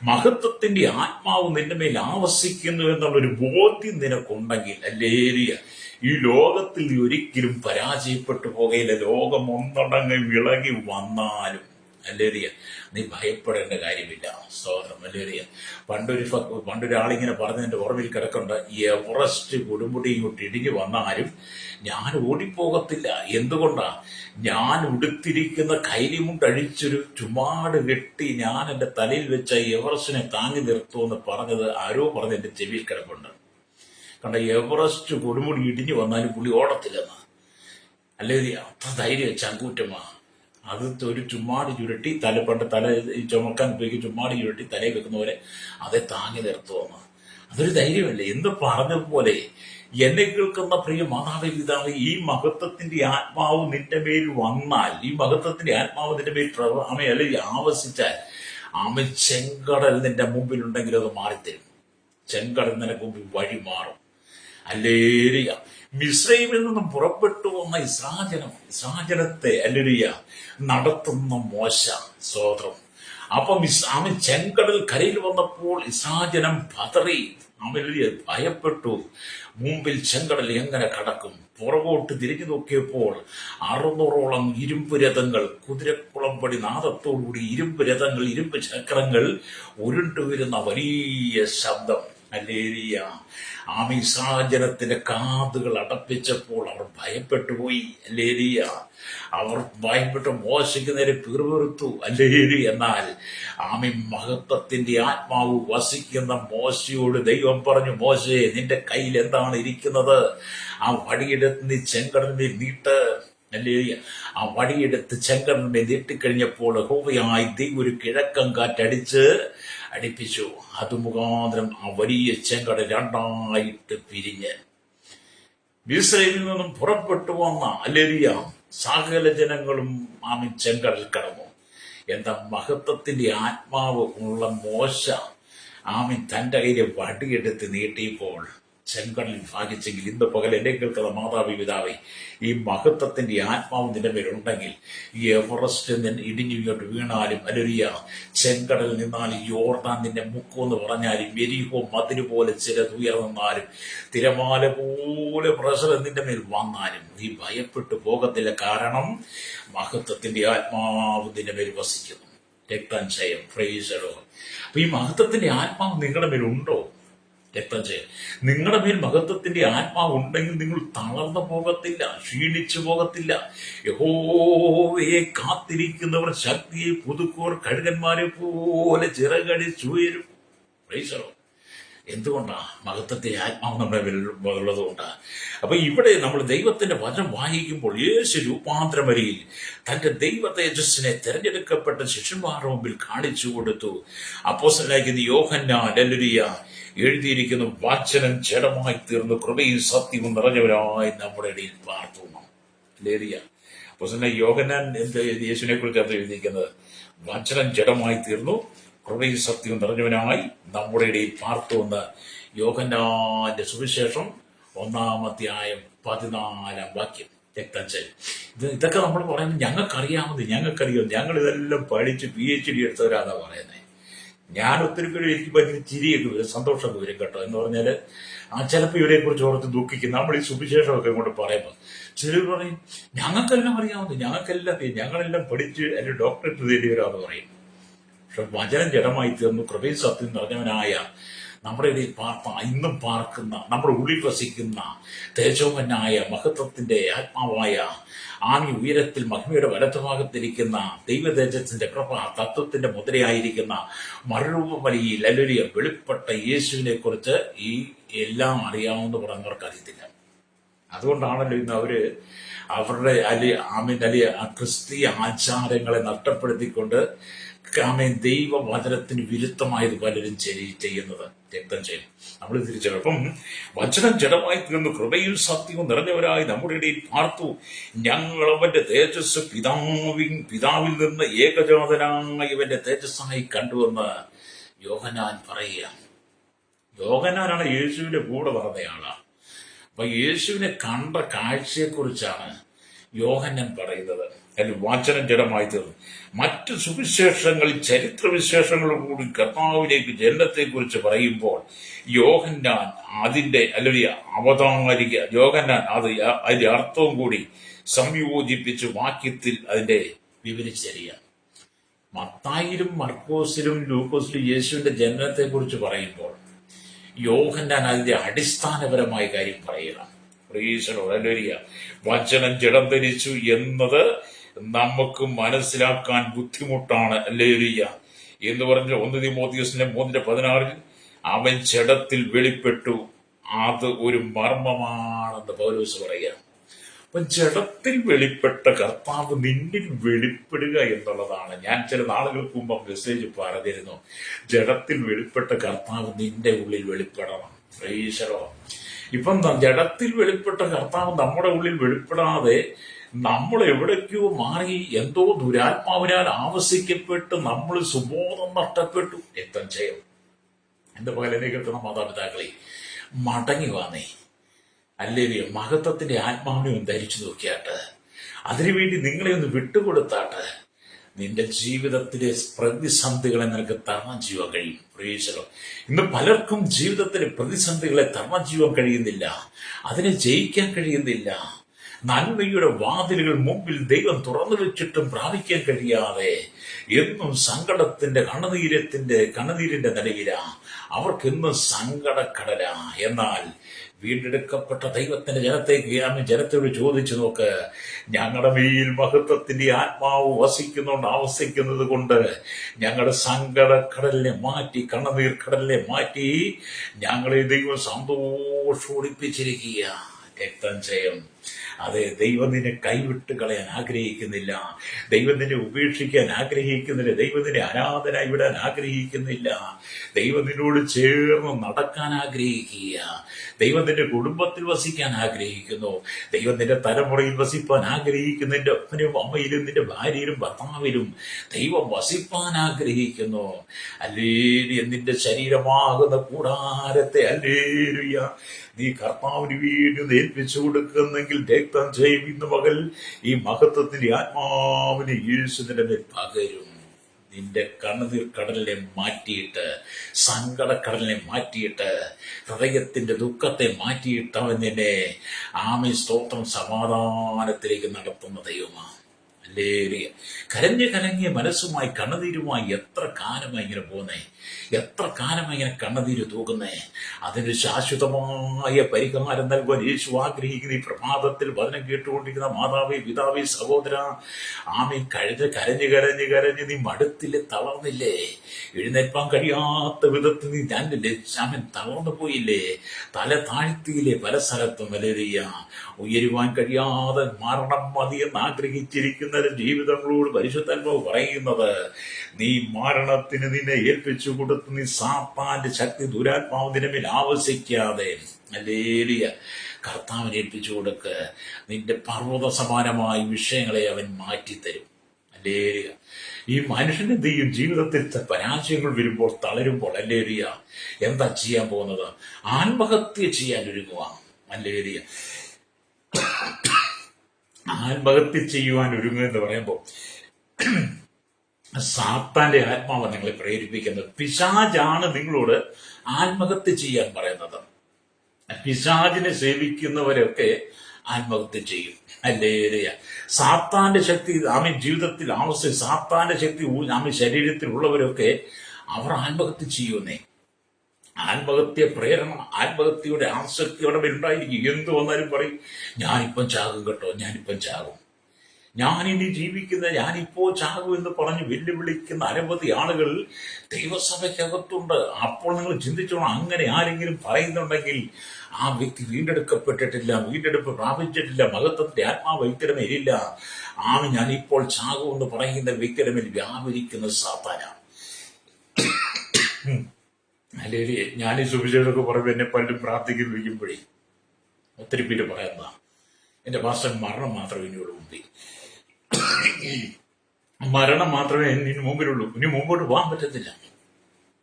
മഹത്വത്തിന്റെ ആത്മാവ് നിന്റെ മേൽ ആവസിക്കുന്നു എന്നുള്ളൊരു ബോധ്യം നിനക്കുണ്ടെങ്കിൽ, അല്ലേരിയ, ഈ ലോകത്തിൽ നീ ഒരിക്കലും പരാജയപ്പെട്ടു പോകുകയില്ല. ലോകം ഒന്നടങ്ങ് വിളകി വന്നാലും, അല്ലേരിയ, നീ ഭയപ്പെടേണ്ട കാര്യമില്ല. സ്തോത്രം, അല്ലേരിയ. പണ്ടൊരാളിങ്ങനെ പറഞ്ഞതിന്റെ ഓർമ്മയിൽ കിടക്കുന്നുണ്ട്, എവറസ്റ്റ് കൊടുമുടി ഇങ്ങോട്ട് ഇടിഞ്ഞു വന്നാലും ഞാൻ ഓടിപ്പോകത്തില്ല. എന്തുകൊണ്ടാ? ഞാൻ ഉടുത്തിരിക്കുന്ന കൈലിമുണ്ടഴിച്ചൊരു ചുമാട് കെട്ടി ഞാൻ എന്റെ തലയിൽ വെച്ച എവറസ്റ്റിനെ താങ്ങി നിർത്തുമെന്ന് പറഞ്ഞത് ആരോ പറഞ്ഞ് എന്റെ ചെവിയിൽ കിടപ്പുണ്ട്. കണ്ട, എവറസ്റ്റ് കൊടുമുടി ഇടിഞ്ഞു വന്നാലും പുള്ളി ഓടത്തില്ലെന്ന്. അല്ലെങ്കിൽ അത്ര ധൈര്യം ചങ്കൂറ്റമാ. അത് ഒരു ചുമ്മാടി ചുരുട്ടി തല ചുമക്കാൻ ഉപയോഗിക്കും, ചുമ്മാടി ചുരുട്ടി തലയിൽ വെക്കുന്നവരെ അതെ താങ്ങി നിർത്തുമെന്ന്. അതൊരു ധൈര്യമല്ലേ? എന്ന് പറഞ്ഞതുപോലെ എന്നെ കേൾക്കുന്ന പ്രിയ മാതാവേ, പിതാവേ, ഈ മഹത്വത്തിന്റെ ആത്മാവ് നിന്റെ മേൽ വന്നാൽ, ഈ മഹത്വത്തിന്റെ ആത്മാവ് നിന്റെ മേൽ അല്ലെങ്കിൽ ആവസിച്ചാൽ, ചെങ്കടൽ നിന്റെ മുമ്പിലുണ്ടെങ്കിൽ അത് മാറിത്തരും. ചെങ്കടൽ നിനക്ക് മുമ്പിൽ വഴി മാറും. ഹല്ലേലൂയ. മിസ്രൈമിൽ നിന്നും പുറപ്പെട്ടു വന്ന ഇസ്രായേലത്തെ ഹല്ലേലൂയ നടത്തുന്ന മോശ, സ്തോത്രം. അപ്പം ചെങ്കടൽ കരയിൽ വന്നപ്പോൾ ഇസ്രായേലം പതറി, ഭയപ്പെട്ടു. മുമ്പിൽ ചെങ്കടൽ എങ്ങനെ കടക്കും? പുറകോട്ട് തിരിഞ്ഞു നോക്കിയപ്പോൾ 600ഓളം ഇരുമ്പ് രഥങ്ങൾ, കുതിരക്കുളമ്പടി നാദത്തോടുകൂടി ഇരുമ്പ് രഥങ്ങൾ, ഇരുമ്പ് ചക്രങ്ങൾ ഉരുണ്ടുവരുന്ന വലിയ ശബ്ദം. ഹല്ലേലൂയ. ഇസ്രായേലത്തിന്റെ കാതുകൾ അടപ്പിച്ചപ്പോൾ അവർ ഭയപ്പെട്ടുപോയി. ഹല്ലേലൂയ. അവർ ഭയപ്പെട്ട് മോശയ്ക്ക് നേരെ പിറുപിറുത്തു. ഹല്ലേലൂയ. എന്നാൽ മഹത്വത്തിന്റെ ആത്മാവ് വസിക്കുന്ന മോശയോട് ദൈവം പറഞ്ഞു, മോശേ, നിന്റെ കയ്യിൽ എന്താണ് ഇരിക്കുന്നത്? ആ വടിയെടുത്ത് നീ ചെങ്കടലിനെ നീട്ട്. ഹല്ലേലൂയ. ആ വടിയെടുത്ത് ചെങ്കടലിനെ നീട്ടിക്കഴിഞ്ഞപ്പോൾ യഹോവയായ ദൈവം ഒരു കിഴക്കൻ കാറ്റടിച്ച് അടിപ്പിച്ചു. അത് മുഖാന്തരം ആ വലിയ ചെങ്കടൽ രണ്ടായിട്ട് പിരിഞ്ഞ് മിസ്രൈമിൽ നിന്നും പുറപ്പെട്ടു വന്ന ഹല്ലേലൂയ സകല ജനങ്ങളും ചെങ്കടൽ കടന്നു. എന്താ? മഹത്വത്തിന്റെ ആത്മാവ് ഉള്ള മോശ തന്റെ കയ്യിലെ വടിയെടുത്ത് നീട്ടിയപ്പോൾ ചെങ്കടലിൽ ഭാഗിച്ചെങ്കിൽ, ഇന്ന് പകൽ എന്നെ കേൾക്കുന്ന മാതാവി, പിതാവേ, ഈ മഹത്വത്തിന്റെ ആത്മാവ് നിന്റെ മേലുണ്ടെങ്കിൽ ഈ എവറസ്റ്റ് ഇടിഞ്ഞു ഇങ്ങോട്ട് വീണാലും, ഹല്ലേലൂയ, ചെങ്കടൽ നിന്നാലും, യോർദാൻ നിന്നെ മുക്കുമെന്ന് പറഞ്ഞാലും, മെരിഹോ മതില് പോലെ ചിലത് ഉയർന്നാലും, തിരമാല പോലെ പ്രഷർ നിന്റെ മേൽ വന്നാലും നീ ഭയപ്പെട്ടു പോകത്തില്ല. കാരണം മഹത്വത്തിന്റെ ആത്മാവ് നിന്റെ മേൽ വസിക്കുന്നു. രക്തം ചെയ്യും. Price the Lord. അപ്പൊ ഈ മഹത്വത്തിന്റെ ആത്മാവ് നിങ്ങളുടെ മേലുണ്ടോ? രക്തം ചെയ്യും. നിങ്ങളുടെ മേൽ മഹത്വത്തിന്റെ ആത്മാവ് ഉണ്ടെങ്കിൽ നിങ്ങൾ തളർന്നു പോകത്തില്ല, ക്ഷീണിച്ചു പോകത്തില്ല. യഹോവയെ കാത്തിരിക്കുന്നവർ ശക്തിയെ പുതുക്കുവർ, കഴുകന്മാരെ പോലെ ചിറകടിച്ചുയരും. Price the Lord. എന്തുകൊണ്ടാ? മഹത്വത്തിന്റെ ആത്മാവ് നമ്മുടെ ഉള്ളത് കൊണ്ടാ. അപ്പൊ ഇവിടെ നമ്മൾ ദൈവത്തിന്റെ വചനം വായിക്കുമ്പോൾ യേശു രൂപാന്തരമരിയിൽ തന്റെ ദൈവ തേജസ്സിനെ തെരഞ്ഞെടുക്കപ്പെട്ട ശിഷ്യന്മാരുടെ മുമ്പിൽ കാണിച്ചു കൊടുത്തു. അപ്പോസ്തലനായിരിക്കുന്ന യോഹന്നാൻ ഹല്ലേലൂയ എഴുതിയിരിക്കുന്നു, വചനം ജഡമായി തീർന്നു, കൃപയും സത്യവും നിറഞ്ഞവരായി നമ്മുടെ ഇടയിൽ പാർത്തു. ഹല്ലേലൂയ. അപ്പോസ്തലനായ യോഹന്നാൻ യേശുവിനെ കുറിച്ച് അത് എഴുതിയിരിക്കുന്നത്, വചനം ജഡമായി തീർന്നു, കൃപയും സത്യവും നിറഞ്ഞവനായി നമ്മുടെ ഇടയിൽ പാർത്തു എന്ന് യോഹന്നാന്റെ സുവിശേഷം 1-14 രക്തഞ്ചൽ. ഇതൊക്കെ നമ്മൾ പറയുന്നത് ഞങ്ങൾക്കറിയാം, ഞങ്ങൾ ഇതെല്ലാം പഠിച്ച് PhD എടുത്തവരാന്നാ പറയുന്നത്. ഞാൻ ഒത്തിരി പേര് എനിക്ക് ഭയങ്കര ചിരിയൊക്കെ വരും, സന്തോഷമൊക്കെ വരും കേട്ടോ. എന്ന് പറഞ്ഞാൽ ചിലപ്പോൾ ഇവരെ കുറിച്ച് ഓർത്ത് ദുഃഖിക്കും. നമ്മൾ ഈ സുവിശേഷമൊക്കെ കൊണ്ട് പറയുമ്പോൾ ചിലർ പറയും ഞങ്ങൾക്കെല്ലാം ഞങ്ങളെല്ലാം പഠിച്ച് അതിന്റെ ഡോക്ടറേറ്റ് നേടിയവരാന്ന് പറയും. പക്ഷെ വചനം ജഡമായി തീർന്നു, കൃപയും സത്യം നിറഞ്ഞവനായ നമ്മുടെ ഇടയിൽ ഇന്നും പാർക്കുന്ന, നമ്മുടെ ഉള്ളിൽ വസിക്കുന്ന തേജോമനായ മഹത്വത്തിന്റെ ആത്മാവായ ആമി ഉയരത്തിൽ മഹിമയുടെ വലത്തുഭാഗത്തിരിക്കുന്ന ദൈവ തേജസ്സിന്റെ പ്രഭ തത്വത്തിന്റെ മുദ്രയായിരിക്കുന്ന മറുരൂപം വലിയ ലലുലിയ വെളിപ്പെട്ട യേശുവിനെ കുറിച്ച് ഈ എല്ലാം അറിയാവുന്ന പറഞ്ഞവർക്ക് അറിയത്തില്ല. അതുകൊണ്ടാണല്ലോ ഇന്ന് അവരുടെ ക്രിസ്തീയ ആചാരങ്ങളെ നഷ്ടപ്പെടുത്തിക്കൊണ്ട് ദൈവവചനത്തിന് വിരുദ്ധമായത് പലരും ചെയ്യുന്നത് രക്തം ചെയ്യും. നമ്മൾ തിരിച്ചറിയും. അപ്പം വചനം ജഡമായി തീർന്നു, കൃപയും സത്യവും നിറഞ്ഞവരായി നമ്മുടെ ഇടയിൽ പാർത്തു. ഞങ്ങൾ അവന്റെ തേജസ് പിതാവിൽ നിന്ന് ഏകജാതനായ ഇവന്റെ തേജസ്സായി കണ്ടുവെന്ന് യോഹന്നാൻ പറയുക. യോഹന്നാനാണ് യേശുവിന്റെ കൂടെ പറഞ്ഞയാളാണ്. അപ്പൊ യേശുവിനെ കണ്ട കാഴ്ചയെക്കുറിച്ചാണ് യോഹന്നാൻ പറയുന്നത്. അതിൽ വചനം ജഡമായി തീർന്നു. മറ്റു സുവിശേഷങ്ങളിൽ ചരിത്രവിശേഷങ്ങൾ കൂടി കർത്താവിലേക്ക് ജനനത്തെക്കുറിച്ച് പറയുമ്പോൾ യോഹന്നാൻ അതിന്റെ അതിന്റെ അർത്ഥവും കൂടി സംയോജിപ്പിച്ച് വാക്യത്തിൽ അതിന്റെ വിവരിച്ചറിയാം. മത്തായിലും മർക്കോസിലും ലൂക്കോസിലും യേശുവിന്റെ ജനനത്തെക്കുറിച്ച് പറയുമ്പോൾ യോഹന്നാൻ അതിന്റെ അടിസ്ഥാനപരമായ കാര്യം പറയുക. വചനം ജഡം ധരിച്ചു എന്നത് നമുക്ക് മനസ്സിലാക്കാൻ ബുദ്ധിമുട്ടാണ്. ഹല്ലേലൂയ എന്ന് പറഞ്ഞ 1 തിമോഥെയോസിന്റെ 3:16 അവൻ ജഡത്തിൽ വെളിപ്പെട്ടു, അത് ഒരു മർമ്മമാണെന്ന് പൗലോസ് പറയുക. അപ്പൊ ജഡത്തിൽ വെളിപ്പെട്ട കർത്താവ് നിന്നിൽ വെളിപ്പെടുക എന്നുള്ളതാണ്. ഞാൻ ചില നാളുകൾക്ക് മുമ്പ് മെസ്സേജ് പറഞ്ഞിരുന്നു, ജഡത്തിൽ വെളിപ്പെട്ട കർത്താവ് നിന്റെ ഉള്ളിൽ വെളിപ്പെടണം. ഈശ്വരോ, ഇപ്പം ജഡത്തിൽ വെളിപ്പെട്ട കർത്താവ് നമ്മുടെ ഉള്ളിൽ വെളിപ്പെടാതെ നമ്മൾ എവിടേക്കോ മാറി എന്തോ ദുരാത്മാവിനാൽ ആവസിക്കപ്പെട്ട് നമ്മൾ സുബോധം നഷ്ടപ്പെട്ടു. രക്തം ചെയ്യും. എന്റെ പകലിനെ കേൾക്കുന്ന മാതാപിതാക്കളെ, മടങ്ങി വന്നേ. അല്ലേലിയോ, മഹത്വത്തിന്റെ ആത്മാവിനെ ഒന്ന് ധരിച്ചു നോക്കിയാട്ട്, അതിനുവേണ്ടി നിങ്ങളെ ഒന്ന് വിട്ടുകൊടുത്താട്ട് നിന്റെ ജീവിതത്തിലെ പ്രതിസന്ധികളെ നിനക്ക് തരണം ചെയ്യുവാൻ കഴിയും. പ്രിയരോ, ഇന്ന് പലർക്കും ജീവിതത്തിലെ പ്രതിസന്ധികളെ തരണം ചെയ്യുവാൻ കഴിയുന്നില്ല, അതിനെ ജയിക്കാൻ കഴിയുന്നില്ല. നന്മയുടെ വാതിലുകൾ മുമ്പിൽ ദൈവം തുറന്നു വെച്ചിട്ടും പ്രാപിക്കാൻ കഴിയാതെ എന്നും സങ്കടത്തിന്റെ കണ്ണുനീരിന്റെ നിലയില. അവർക്കെന്നും സങ്കടക്കടല. എന്നാൽ വീണ്ടെടുക്കപ്പെട്ട ദൈവത്തിന്റെ ജനത്തോട് ചോദിച്ചു നോക്ക്, ഞങ്ങളുടെ മേൽ മഹത്വത്തിന്റെ ആത്മാവ് ആവസിക്കുന്നത് കൊണ്ട് ഞങ്ങളുടെ സങ്കടക്കടലിനെ മാറ്റി, കണ്ണുനീർ കടലിനെ മാറ്റി ഞങ്ങളെ ദൈവം സന്തോഷോടിപ്പിച്ചിരിക്കുക. രക്തം ചെയ്യും. അതെ, ദൈവം നിന്നെ കൈവിട്ട് കളയാൻ ആഗ്രഹിക്കുന്നില്ല, ദൈവം നിന്നെ ഉപേക്ഷിക്കാൻ ആഗ്രഹിക്കുന്നില്ല, ദൈവം നിന്നെ അനാഥനായി വിടാൻ ആഗ്രഹിക്കുന്നില്ല. ദൈവം നിന്നോട് ചേർന്ന് നടക്കാൻ ആഗ്രഹിക്കുക. ദൈവം നിന്റെ കുടുംബത്തിൽ വസിക്കാൻ ആഗ്രഹിക്കുന്നു. ദൈവം നിന്റെ തലമുറയിൽ വസിപ്പാൻ ആഗ്രഹിക്കുന്നു. നിന്റെ അപ്പനും അമ്മയിലും നിന്റെ ഭാര്യയിലും ഭർത്താവിലും ദൈവം വസിപ്പാൻ ആഗ്രഹിക്കുന്നു. അല്ലേലൂയ. നിന്റെ ശരീരമാകുന്ന കൂടാരത്തെ അല്ലേലൂയ നീ കർത്താവിന് വീണ്ടും ഏൽപ്പിച്ചു കൊടുക്കുന്നെങ്കിൽ രക്തം ചെയ്യും. ഇന്ന് മകൾ ഈ മഹത്വത്തിന്റെ ആത്മാവിനെ യേശുവിന്റെ മേൽ പകരും. നിന്റെ കണ്ണുനീർ കടലിനെ മാറ്റിയിട്ട്, സങ്കടക്കടലിനെ മാറ്റിയിട്ട്, ഹൃദയത്തിന്റെ ദുഃഖത്തെ മാറ്റിയിട്ട് അവൻ നിന്നെ സ്തോത്രം സമാധാനത്തിലേക്ക് നടത്തുന്ന ദൈവമാണ്. ഹല്ലേലൂയ. കരഞ്ഞ് മനസ്സുമായി കണ്ണുനീരുമായി എത്ര കാലമായി ഇങ്ങനെ പോന്നേ, എത്ര കാലമായി ഇങ്ങനെ കണ്ണുനീര് തൂകുന്നേ. അതിന് ശാശ്വതമായ പരിഹാരം നൽകുവാൻ യേശു ആഗ്രഹിക്കുന്ന ഈ പ്രഭാതത്തിൽ വചനം കേട്ടുകൊണ്ടിരിക്കുന്ന മാതാവേ, പിതാവേ, സഹോദര, കരഞ്ഞ് നീ മടുത്തില്ലേ, തളർന്നില്ലേ, എഴുന്നേൽപ്പാൻ കഴിയാത്ത വിധത്തിൽ നീ തളർന്നു പോയില്ലേ, തല താഴ്ത്തിയില്ലേ പല സ്ഥലത്തും. ഹല്ലേലൂയ. ഉയരുവാൻ കഴിയാതെ മരണം മതിയെന്ന് ആഗ്രഹിച്ചിരിക്കുന്ന ജീവിതങ്ങളോട് പരിശുദ്ധാത്മാവ് പറയുന്നത്, നീ മരണത്തിന് നിന്നെ ഏൽപ്പിച്ചു കൊടുത്ത് നീ സാത്താന്റെ ശക്തി ദുരാത്മാവ് നിന്റെ മേൽ ആവസിക്കാതെ ഹല്ലേലൂയ കർത്താവിനെ ഏൽപ്പിച്ചു കൊടുക്ക്. നിന്റെ പർവ്വത സമാനമായ വിഷയങ്ങളെ അവൻ മാറ്റിത്തരും. അല്ലേലിയ. ഈ മനുഷ്യന് എന്ത് ചെയ്യും? ജീവിതത്തിൽ പരാജയങ്ങൾ വരുമ്പോൾ, തളരുമ്പോൾ, അല്ലേലിയ, എന്താ ചെയ്യാൻ പോകുന്നത്? ആത്മഹത്യ ചെയ്യാൻ ഒരുങ്ങുക. അല്ലേലിയ. ആത്മഹത്യ ചെയ്യുവാൻ ഒരുങ്ങുക എന്ന് പറയുമ്പോൾ സാത്താന്റെ ആത്മാവ് നിങ്ങളെ പ്രേരിപ്പിക്കുന്നത്. പിശാചാണ് നിങ്ങളോട് ആത്മഹത്യ ചെയ്യാൻ പറയുന്നത്. പിശാചിനെ സേവിക്കുന്നവരൊക്കെ ആത്മഹത്യ ചെയ്യും. അല്ലേലിയ. സാത്താന്റെ ശക്തി ആമി ജീവിതത്തിൽ ആവശ്യം, സാത്താന്റെ ശക്തി ആമി ശരീരത്തിൽ ഉള്ളവരൊക്കെ അവർ ആത്മഹത്യ ചെയ്യുന്നേ. ആത്മഹത്യ പ്രേരണ, ആത്മഹത്യയുടെ ആസക്തിയോടെ ഉണ്ടായിരിക്കും. എന്ത് വന്നാലും പറയും, ഞാനിപ്പം ചാകും കേട്ടോ, ഞാനിപ്പം ചാകും, ഞാനിനി ജീവിക്കുന്ന, ഞാനിപ്പോ ചാകും എന്ന് പറഞ്ഞ് വെല്ലുവിളിക്കുന്ന അനവധി ആളുകൾ ദൈവസഭയ്ക്കകത്തുണ്ട്. അപ്പോൾ നിങ്ങൾ ചിന്തിച്ചോണം, അങ്ങനെ ആരെങ്കിലും പറയുന്നുണ്ടെങ്കിൽ ആ വ്യക്തി വീണ്ടെടുക്കപ്പെട്ടിട്ടില്ല, വീണ്ടെടുപ്പ് പ്രാപിച്ചിട്ടില്ല, മഹത്വത്തിന്റെ ആത്മാവ് വ്യക്തിയുടെ മേലില്ല. ഞാനിപ്പോൾ ചാകും എന്ന് പറയുന്ന വ്യക്തിയുടെ മേൽ വ്യാപരിക്കുന്ന സാത്താനാണ്. അല്ലെങ്കിൽ ഞാൻ ഈ സുവിശേഷമൊക്കെ പറയുമ്പോൾ എന്നെ പലരും പ്രാർത്ഥിക്കുന്നു വയ്ക്കുമ്പോഴേ ഒത്തിരി പേര് പറയുന്ന, എന്റെ പാസ്റ്റർ മരണം മാത്രമേ ഇനിയുള്ളൂ മുമ്പിൽ, മരണം മാത്രമേ ഇനി മുമ്പിലുള്ളൂ, ഇനി മുമ്പോട്ട് പോകാൻ പറ്റത്തില്ല.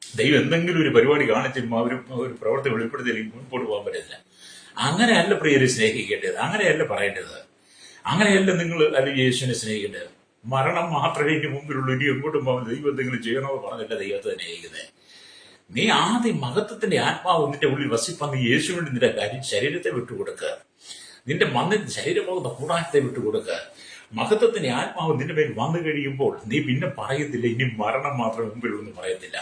ദൈവം എന്തെങ്കിലും ഒരു പരിപാടി കാണിച്ചും ഒരു പ്രവർത്തി വെളിപ്പെടുത്തിയില്ലെങ്കിൽ മുൻപോട്ട് പോകാൻ പറ്റത്തില്ല. അങ്ങനെയല്ല പ്രിയരെ സ്നേഹിക്കേണ്ടത്, അങ്ങനെയല്ല പറയേണ്ടത്, അങ്ങനെയല്ല നിങ്ങൾ അല്ലെങ്കിൽ യേശുവിനെ സ്നേഹിക്കേണ്ടത്. മരണം മാത്രമേ ഇനി മുമ്പിലുള്ളൂ, ഇനി എങ്ങോട്ടും പോകാൻ ദൈവം എന്തെങ്കിലും ചെയ്യണമെന്ന് പറഞ്ഞില്ല ദൈവത്തെ സ്നേഹിക്കുന്നത്. നീ ആദ്യം മഹത്വത്തിന്റെ ആത്മാവ് നിന്റെ ഉള്ളിൽ വസിപ്പാൻ നീ യേശുവിന് നിന്റെ ശരീരത്തെ വിട്ടുകൊടുക്കുക, നിന്റെ ശരീരമാകുന്ന കൂടാരത്തെ വിട്ടുകൊടുക്കുക. മഹത്വത്തിന്റെ ആത്മാവ് നിന്റെ മേൽ വന്നു കഴിയുമ്പോൾ നീ പിന്നെ പറയത്തില്ല ഇനി മരണം മാത്രമേ മുമ്പിലുള്ളൂ എന്ന് പറയത്തില്ല.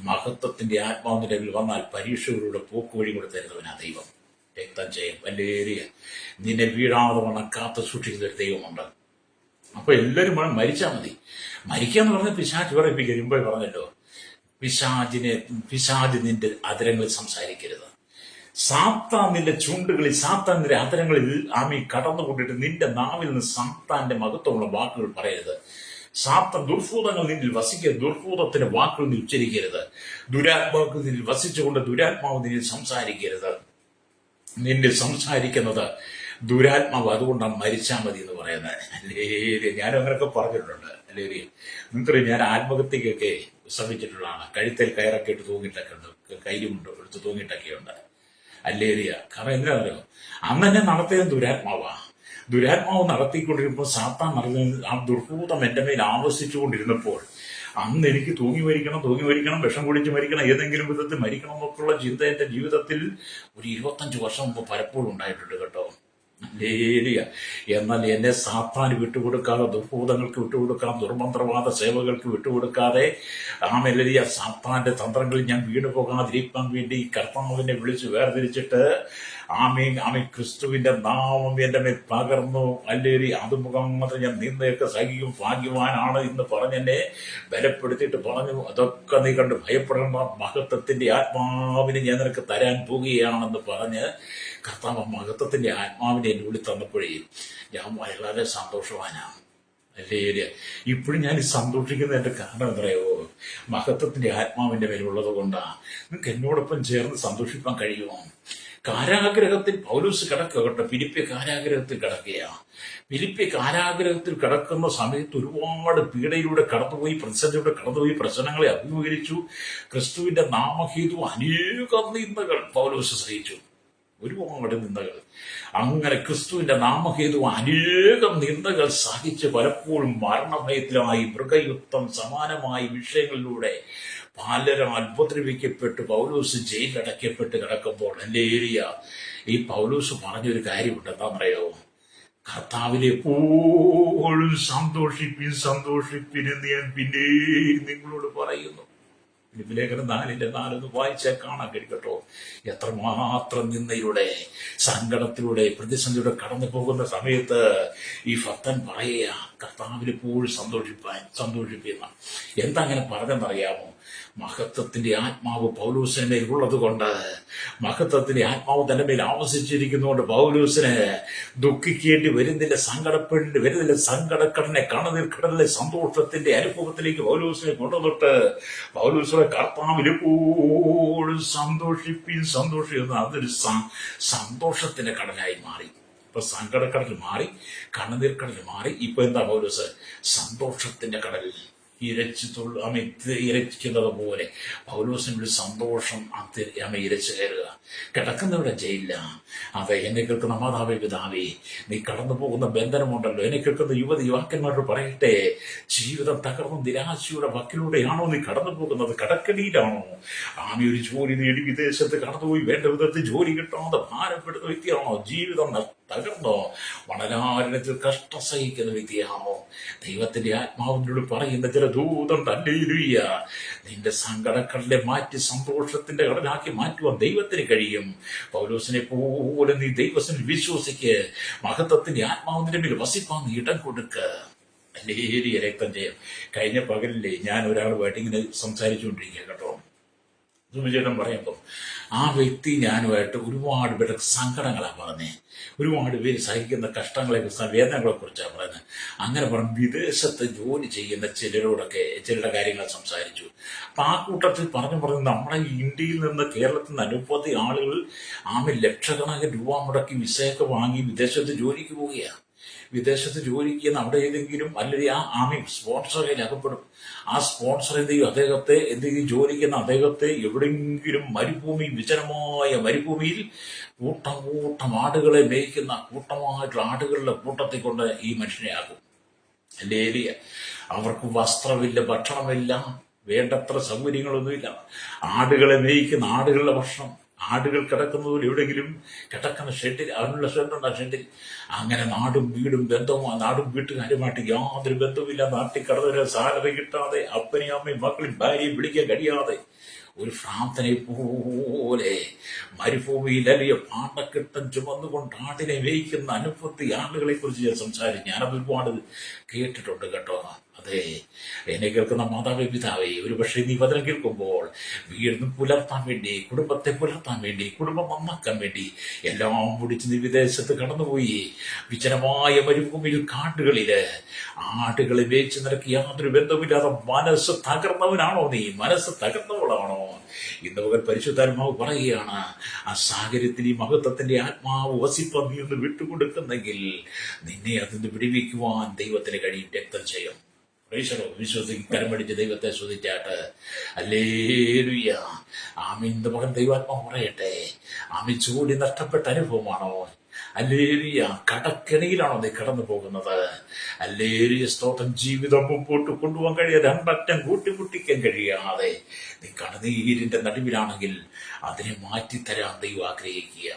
മഹത്വത്തിന്റെ ആത്മാവ് നിന്റെ മേൽ വന്നാൽ പരീക്ഷകളുടെ പോക്കുവഴി കൂടെ തരുന്നവനാ ദൈവം. രക്തം ചെയ്യും വല്ലേറിയ നിന്നെ വീഴാതെ വണ്ണം കാത്തു സൂക്ഷിക്കുന്ന ഒരു ദൈവമുണ്ട്. അപ്പൊ എല്ലാവരും മരിച്ചാൽ മതി. മരിക്കാന്ന് പറഞ്ഞ പിശാച് പറയിപ്പിക്കുക. മുമ്പേ പറഞ്ഞല്ലോ, പിശാച് നിന്റെ അതരങ്ങളിൽ സംസാരിക്കരുത്. സാത്താൻ നിന്റെ ചുണ്ടുകളിൽ, സാത്താൻ നിന്റെ അതരങ്ങളിൽ കടന്നുകൊണ്ടിട്ട് നിന്റെ നാവിൽ നിന്ന് സാത്താന്റെ മഹത്വമുള്ള വാക്കുകൾ പറയരുത്. സാത്താൻ ദുർഭൂതങ്ങൾ നിന്നിൽ വസിക്കരുത്, ദുർഭൂതത്തിന്റെ വാക്കുകൾ നീ ഉച്ചരിക്കരുത്. ദുരാത്മാക്കൾ നിന്നിൽ വസിച്ചുകൊണ്ട് ദുരാത്മാവ് നിന്നിൽ സംസാരിക്കരുത്. നിന്റെ സംസാരിക്കുന്നത് ദുരാത്മാവ്, അതുകൊണ്ടാണ് മരിച്ചാൽ മതി എന്ന് പറയുന്നത്. അല്ലേ, ഞാനും അങ്ങനെയൊക്കെ പറഞ്ഞിട്ടുണ്ട്. അല്ലേ, നിങ്ങൾക്കറിയാം, ഞാൻ ആത്മഹത്യക്കൊക്കെ ശ്രമിച്ചിട്ടുള്ളതാണ്. കഴുത്തിൽ കയറൊക്കെ ഇട്ട് തൂങ്ങിയിട്ടൊക്കെ ഉണ്ട്, കയ്യിലുമുണ്ട് എടുത്ത് തൂങ്ങിയിട്ടൊക്കെ ഉണ്ട്. അല്ലേരിയ. കാരണം എന്താണല്ലോ, അന്ന് തന്നെ നടത്തിയത് ദുരാത്മാവ് നടത്തിക്കൊണ്ടിരുന്നപ്പോൾ സാത്താൻ നടത്തുന്നത് ആ ദുർഭൂതം എന്റെ മേൽ ആവശിച്ചുകൊണ്ടിരുന്നപ്പോൾ അന്ന് എനിക്ക് തൂങ്ങി മരിക്കണം, വിഷം കുടിച്ച് മരിക്കണം, ഏതെങ്കിലും വിധത്തിൽ മരിക്കണം എന്നൊക്കെയുള്ള ചിന്ത എന്റെ ജീവിതത്തിൽ ഒരു 25 വർഷം മുമ്പ് പലപ്പോഴും ഉണ്ടായിട്ടുണ്ട് കേട്ടോ. ലേലിയ. എന്നാൽ എന്നെ സാത്താന് വിട്ടുകൊടുക്കാതെ, ദുർഭൂതങ്ങൾക്ക് വിട്ടുകൊടുക്കാതെ, ദുർമന്ത്രവാദ സേവകൾക്ക് വിട്ടുകൊടുക്കാതെ, ആമെല്ലിയ സാത്താന്റെ തന്ത്രങ്ങളിൽ ഞാൻ വീണു പോകാതിരിക്കാൻ വേണ്ടി കർത്താവിനെ വിളിച്ച് വേർതിരിച്ചിട്ട് ആമേ ക്രിസ്തുവിന്റെ നാമം എന്റെ മേൽ പകർന്നു. അല്ലേരി, അത് മുഖാന്തരം ഞാൻ നിന്നയൊക്കെ സഹിക്കും, ഭാഗ്യവാനാണ് എന്ന് പറഞ്ഞെന്നെ ബലപ്പെടുത്തിയിട്ട് പറഞ്ഞു, അതൊക്കെ നീ കണ്ട് ഭയപ്പെടേണ്ട, മഹത്വത്തിന്റെ ആത്മാവിനെ ഞാൻ നിനക്ക് തരാൻ പോവുകയാണെന്ന് പറഞ്ഞ് കർത്താവ് മഹത്വത്തിന്റെ ആത്മാവിനെ എന്നെ വിളി തന്നപ്പോഴേ ഞാൻ വളരെ സന്തോഷവാനാണ്. അല്ലേ, ഇപ്പോഴും ഞാൻ സന്തോഷിക്കുന്നതിന്റെ കാരണം എന്തറിയോ? മഹത്വത്തിന്റെ ആത്മാവിന്റെ മേലുള്ളത് കൊണ്ടാണ്. നിങ്ങൾക്ക് എന്നോടൊപ്പം ചേർന്ന് സന്തോഷിക്കാൻ കഴിയുമോ? കാരാഗ്രഹത്തിൽ പൗലോസ് കിടക്കട്ടെ, ഫിലിപ്പി കാരാഗ്രഹത്തിൽ കിടക്കുകയാണ്. ഫിലിപ്പി കാരാഗ്രഹത്തിൽ കിടക്കുന്ന സമയത്ത് ഒരുപാട് പീഡയിലൂടെ കടന്നുപോയി, പ്രതിസന്ധിയിലൂടെ കടന്നുപോയി, പ്രശ്നങ്ങളെ അഭിമുഖീകരിച്ചു. ക്രിസ്തുവിന്റെ നാമഹേതു അനേകം നിന്ദകൾ പൗലോസ് സഹിച്ചു, ഒരുപാട് നിന്ദകൾ. അങ്ങനെ ക്രിസ്തുവിന്റെ നാമഹേതു അനേകം നിന്ദകൾ സഹിച്ച് പലപ്പോഴും മരണഭയത്തിലായി, മൃഗയുദ്ധം സമാനമായ വിഷയങ്ങളിലൂടെ പലരും ഉപദ്രവിക്കപ്പെട്ട് പൗലോസ് ജയിലടയ്ക്കപ്പെട്ട് കിടക്കുമ്പോൾ അല്ലേരിയ ഈ പൗലോസ് പറഞ്ഞൊരു കാര്യമുണ്ട്. എന്താണെന്നറിയോ? കർത്താവിനെ എപ്പോഴും സന്തോഷിപ്പിൻ എന്ന് ഞാൻ പിന്നെ നിങ്ങളോട് പറയുന്നു. ലേഖനം 4:4 വായിച്ചാൽ കാണാൻ കഴിക്കട്ടോ. എത്രമാത്രം നിന്നയുടെ സങ്കടത്തിലൂടെ പ്രതിസന്ധിയുടെ കടന്നു പോകുന്ന സമയത്ത് ഈ ഭക്തൻ പറയുക, കർത്താവിനെപ്പോഴും സന്തോഷിപ്പിക്കുന്ന. എന്താ അങ്ങനെ പറഞ്ഞെന്നറിയാമോ? മഹത്വത്തിന്റെ ആത്മാവ് പൗലോസിന്റെ മേൽ ഉള്ളത് കൊണ്ട്, മഹത്വത്തിന്റെ ആത്മാവ് തന്റെ മേൽ ആവസിച്ചിരിക്കുന്നതുകൊണ്ട് പൗലോസിന് ദുഃഖിക്കേണ്ടി വരുന്നില്ല, സങ്കടപ്പെടേണ്ടി വരുന്നില്ല. സങ്കടക്കടനെ കടലിലെ സന്തോഷത്തിന്റെ അനുഭവത്തിലേക്ക് പൗലോസിനെ കൊണ്ടുവന്നിട്ട് പൗലോസിനെ കർത്താവിൽ എപ്പോഴും സന്തോഷിപ്പിക്കുന്ന അതൊരു സന്തോഷത്തിന്റെ കടലായി മാറി. ഇപ്പൊ സങ്കടക്കടൽ മാറി, കണ്ണുനീർ കടൽ മാറി. ഇപ്പൊ എന്താ പൗലോസ്? സന്തോഷത്തിന്റെ കടൽ ഇരച്ചിക്കുന്നത് പോലെ പൗലോസിന് ഒരു സന്തോഷം ഇരച്ചു കയറുക. കിടക്കുന്നവിടെ ജയിലില്ല. അതെ, എന്നെ കേൾക്കുന്ന മാതാവേ, പിതാവേ, നീ കടന്നു പോകുന്ന ബന്ധനമുണ്ടല്ലോ. എന്നെ കേൾക്കുന്ന യുവാക്കന്മാരോട് പറയട്ടെ, ജീവിതം തകർന്ന് നിരാശയുടെ വക്കിലൂടെയാണോ നീ കടന്നു പോകുന്നത്? കടക്കടിയിലാണോ? ഒരു ജോലി നേടി വിദേശത്ത് കടന്നുപോയി വേണ്ട വിധത്തിൽ ജോലി കിട്ടാതെ ഭാരപ്പെടുന്ന വ്യക്തിയാണോ? ജീവിതം തകർന്നോ? വളരാരണത്തിൽ കഷ്ടം സഹിക്കുന്ന വ്യക്തിയാണോ? ദൈവത്തിന്റെ ആത്മാവിനോട് പറയുന്ന ചില ദൂതം ഹല്ലേലൂയ, നിന്റെ സങ്കടക്കടലെ മാറ്റി സന്തോഷത്തിന്റെ കടലാക്കി മാറ്റുവാൻ ദൈവത്തിന് കഴിയും. പൗലോസിനെ പോലെ നീ ദൈവത്തിൽ വിശ്വസിക്ക്. മഹത്വത്തിന്റെ ആത്മാവിന്റെ മേൽ വസിപ്പാൻ നീ ഇടം കൊടുക്ക. ഹല്ലേലൂയ. രക്തം ചെയ്യാം. കഴിഞ്ഞ പകലില്ലേ ഞാൻ ഒരാളുമായിട്ട് ഇങ്ങനെ സംസാരിച്ചുകൊണ്ടിരിക്കുക കേട്ടോ. സുവിചേതം പറയുമ്പോൾ ആ വ്യക്തി ഞാനുമായിട്ട് ഒരുപാട് പേരുടെ സങ്കടങ്ങളാണ് പറഞ്ഞേ, ഒരുപാട് പേര് സഹിക്കുന്ന കഷ്ടങ്ങളെ കുറിച്ച്, വേദനകളെ കുറിച്ചാണ് പറയുന്നത്. അങ്ങനെ പറഞ്ഞ് വിദേശത്ത് ജോലി ചെയ്യുന്ന ചിലരുടെ കാര്യങ്ങൾ സംസാരിച്ചു. അപ്പൊ ആ കൂട്ടത്തിൽ പറഞ്ഞു നമ്മുടെ ഇന്ത്യയിൽ നിന്ന് കേരളത്തിൽ നിന്ന് അനവധി ആളുകൾ ലക്ഷക്കണക്കിന് രൂപ മുടക്കി വിസയൊക്കെ വാങ്ങി വിദേശത്ത് ജോലിക്ക് പോവുകയാണ്. വിദേശത്ത് ജോലിക്ക് ചെയ്യുന്ന അവിടെ ഏതെങ്കിലും അല്ലെങ്കിൽ ആ സ്പോൺസറിൽ അകപ്പെടും. ആ സ്പോൺസർ എന്തെങ്കിലും ജോലിക്കുന്ന അദ്ദേഹത്തെ എവിടെയെങ്കിലും വിജനമായ മരുഭൂമിയിൽ കൂട്ടം ആടുകളെ മേയ്ക്കുന്ന കൂട്ടമായിട്ടുള്ള ആടുകളുടെ കൂട്ടത്തിൽ കൊണ്ട് ഈ മനുഷ്യനെ ആകും. അല്ലേ, അവർക്ക് വസ്ത്രമില്ല, ഭക്ഷണമില്ല, വേണ്ടത്ര സൗകര്യങ്ങളൊന്നുമില്ല. ആടുകളെ മേയ്ക്കുന്ന ആടുകളുടെ ഭക്ഷണം, ആടുകൾ കിടക്കുന്നതിൽ എവിടെയെങ്കിലും കിടക്കുന്ന ഷെഡിൽ, അതിനുള്ള ഷെഡുണ്ട്. ആ ഷെഡിൽ അങ്ങനെ നാടും വീട്ടുകാരുമായിട്ട് യാതൊരു ബന്ധവുമില്ല. നാട്ടിൽ കടന്നൊരു സാലറി കിട്ടാതെ, അപ്പനെയും അമ്മയും മക്കളും ഭാര്യയും വിളിക്കാൻ കഴിയാതെ ഒരു ഭ്രാന്തനെ പോലെ മരുഭൂമിയിൽ അലിയ പാണ്ടക്കെട്ടം ചുമന്നുകൊണ്ട് ആടിനെ വേയിക്കുന്ന അനവധി ആളുകളെ കുറിച്ച് ഞാൻ സംസാരിച്ചു. ഞാനത് ഒരുപാട് കേട്ടിട്ടുണ്ട് കേട്ടോ. അതെ, എന്നെ കേൾക്കുന്ന മാതാവേ, പിതാവേ, ഒരു പക്ഷേ നീ വചനം കേൾക്കുമ്പോൾ വീടിന് പുലർത്താൻ വേണ്ടി, കുടുംബത്തെ പുലർത്താൻ വേണ്ടി, കുടുംബം നന്നാക്കാൻ വേണ്ടി എല്ലാം മുടിച്ച് നീ വിദേശത്ത് കടന്നുപോയി വിജനമായ മരുഭൂമിയിൽ കാടുകളില് ആടുകളെ വേച്ച് നിനക്ക് യാതൊരു ബന്ധവുമില്ലാതെ മനസ്സ് തകർന്നവനാണോ നീ? മനസ്സ് തകർന്നവളാണോ? ഇന്ന് പകൽ പരിശുദ്ധാത്മാവ് പറയുകയാണ്, ആ സാഹചര്യത്തിൽ ഈ മഹത്വത്തിന്റെ ആത്മാവ് വസിപ്പം നീ ഒന്ന് വിട്ടുകൊടുക്കുന്നെങ്കിൽ നിന്നെ അതിന് വിടിവിക്കുവാൻ ദൈവത്തിന് കഴിയും. രക്തം ചെയ്യും. വിശ്വസിക്ക്, കരമടിച്ച് ദൈവത്തെ സ്തുതിച്ചാട്ട്. ഹല്ലേലൂയ. ഇന്ന് പകൽ ദൈവാത്മാവ് പറയട്ടെ, ചൂടി നഷ്ടപ്പെട്ട അനുഭവമാണോ? ഹല്ലേലൂയ. കടക്കെണിയിലാണോ നീ കടന്നു പോകുന്നത്? ഹല്ലേലൂയ. സ്തോത്രം. ജീവിതം മുമ്പോട്ട് കൊണ്ടുപോകാൻ കഴിയാതെ, രണ്ടറ്റം കൂട്ടിമുട്ടിക്കാൻ കഴിയാതെ നീ കടനീരിന്റെ നടുവിലാണെങ്കിൽ അതിനെ മാറ്റിത്തരാൻ ദൈവം ആഗ്രഹിക്കുക.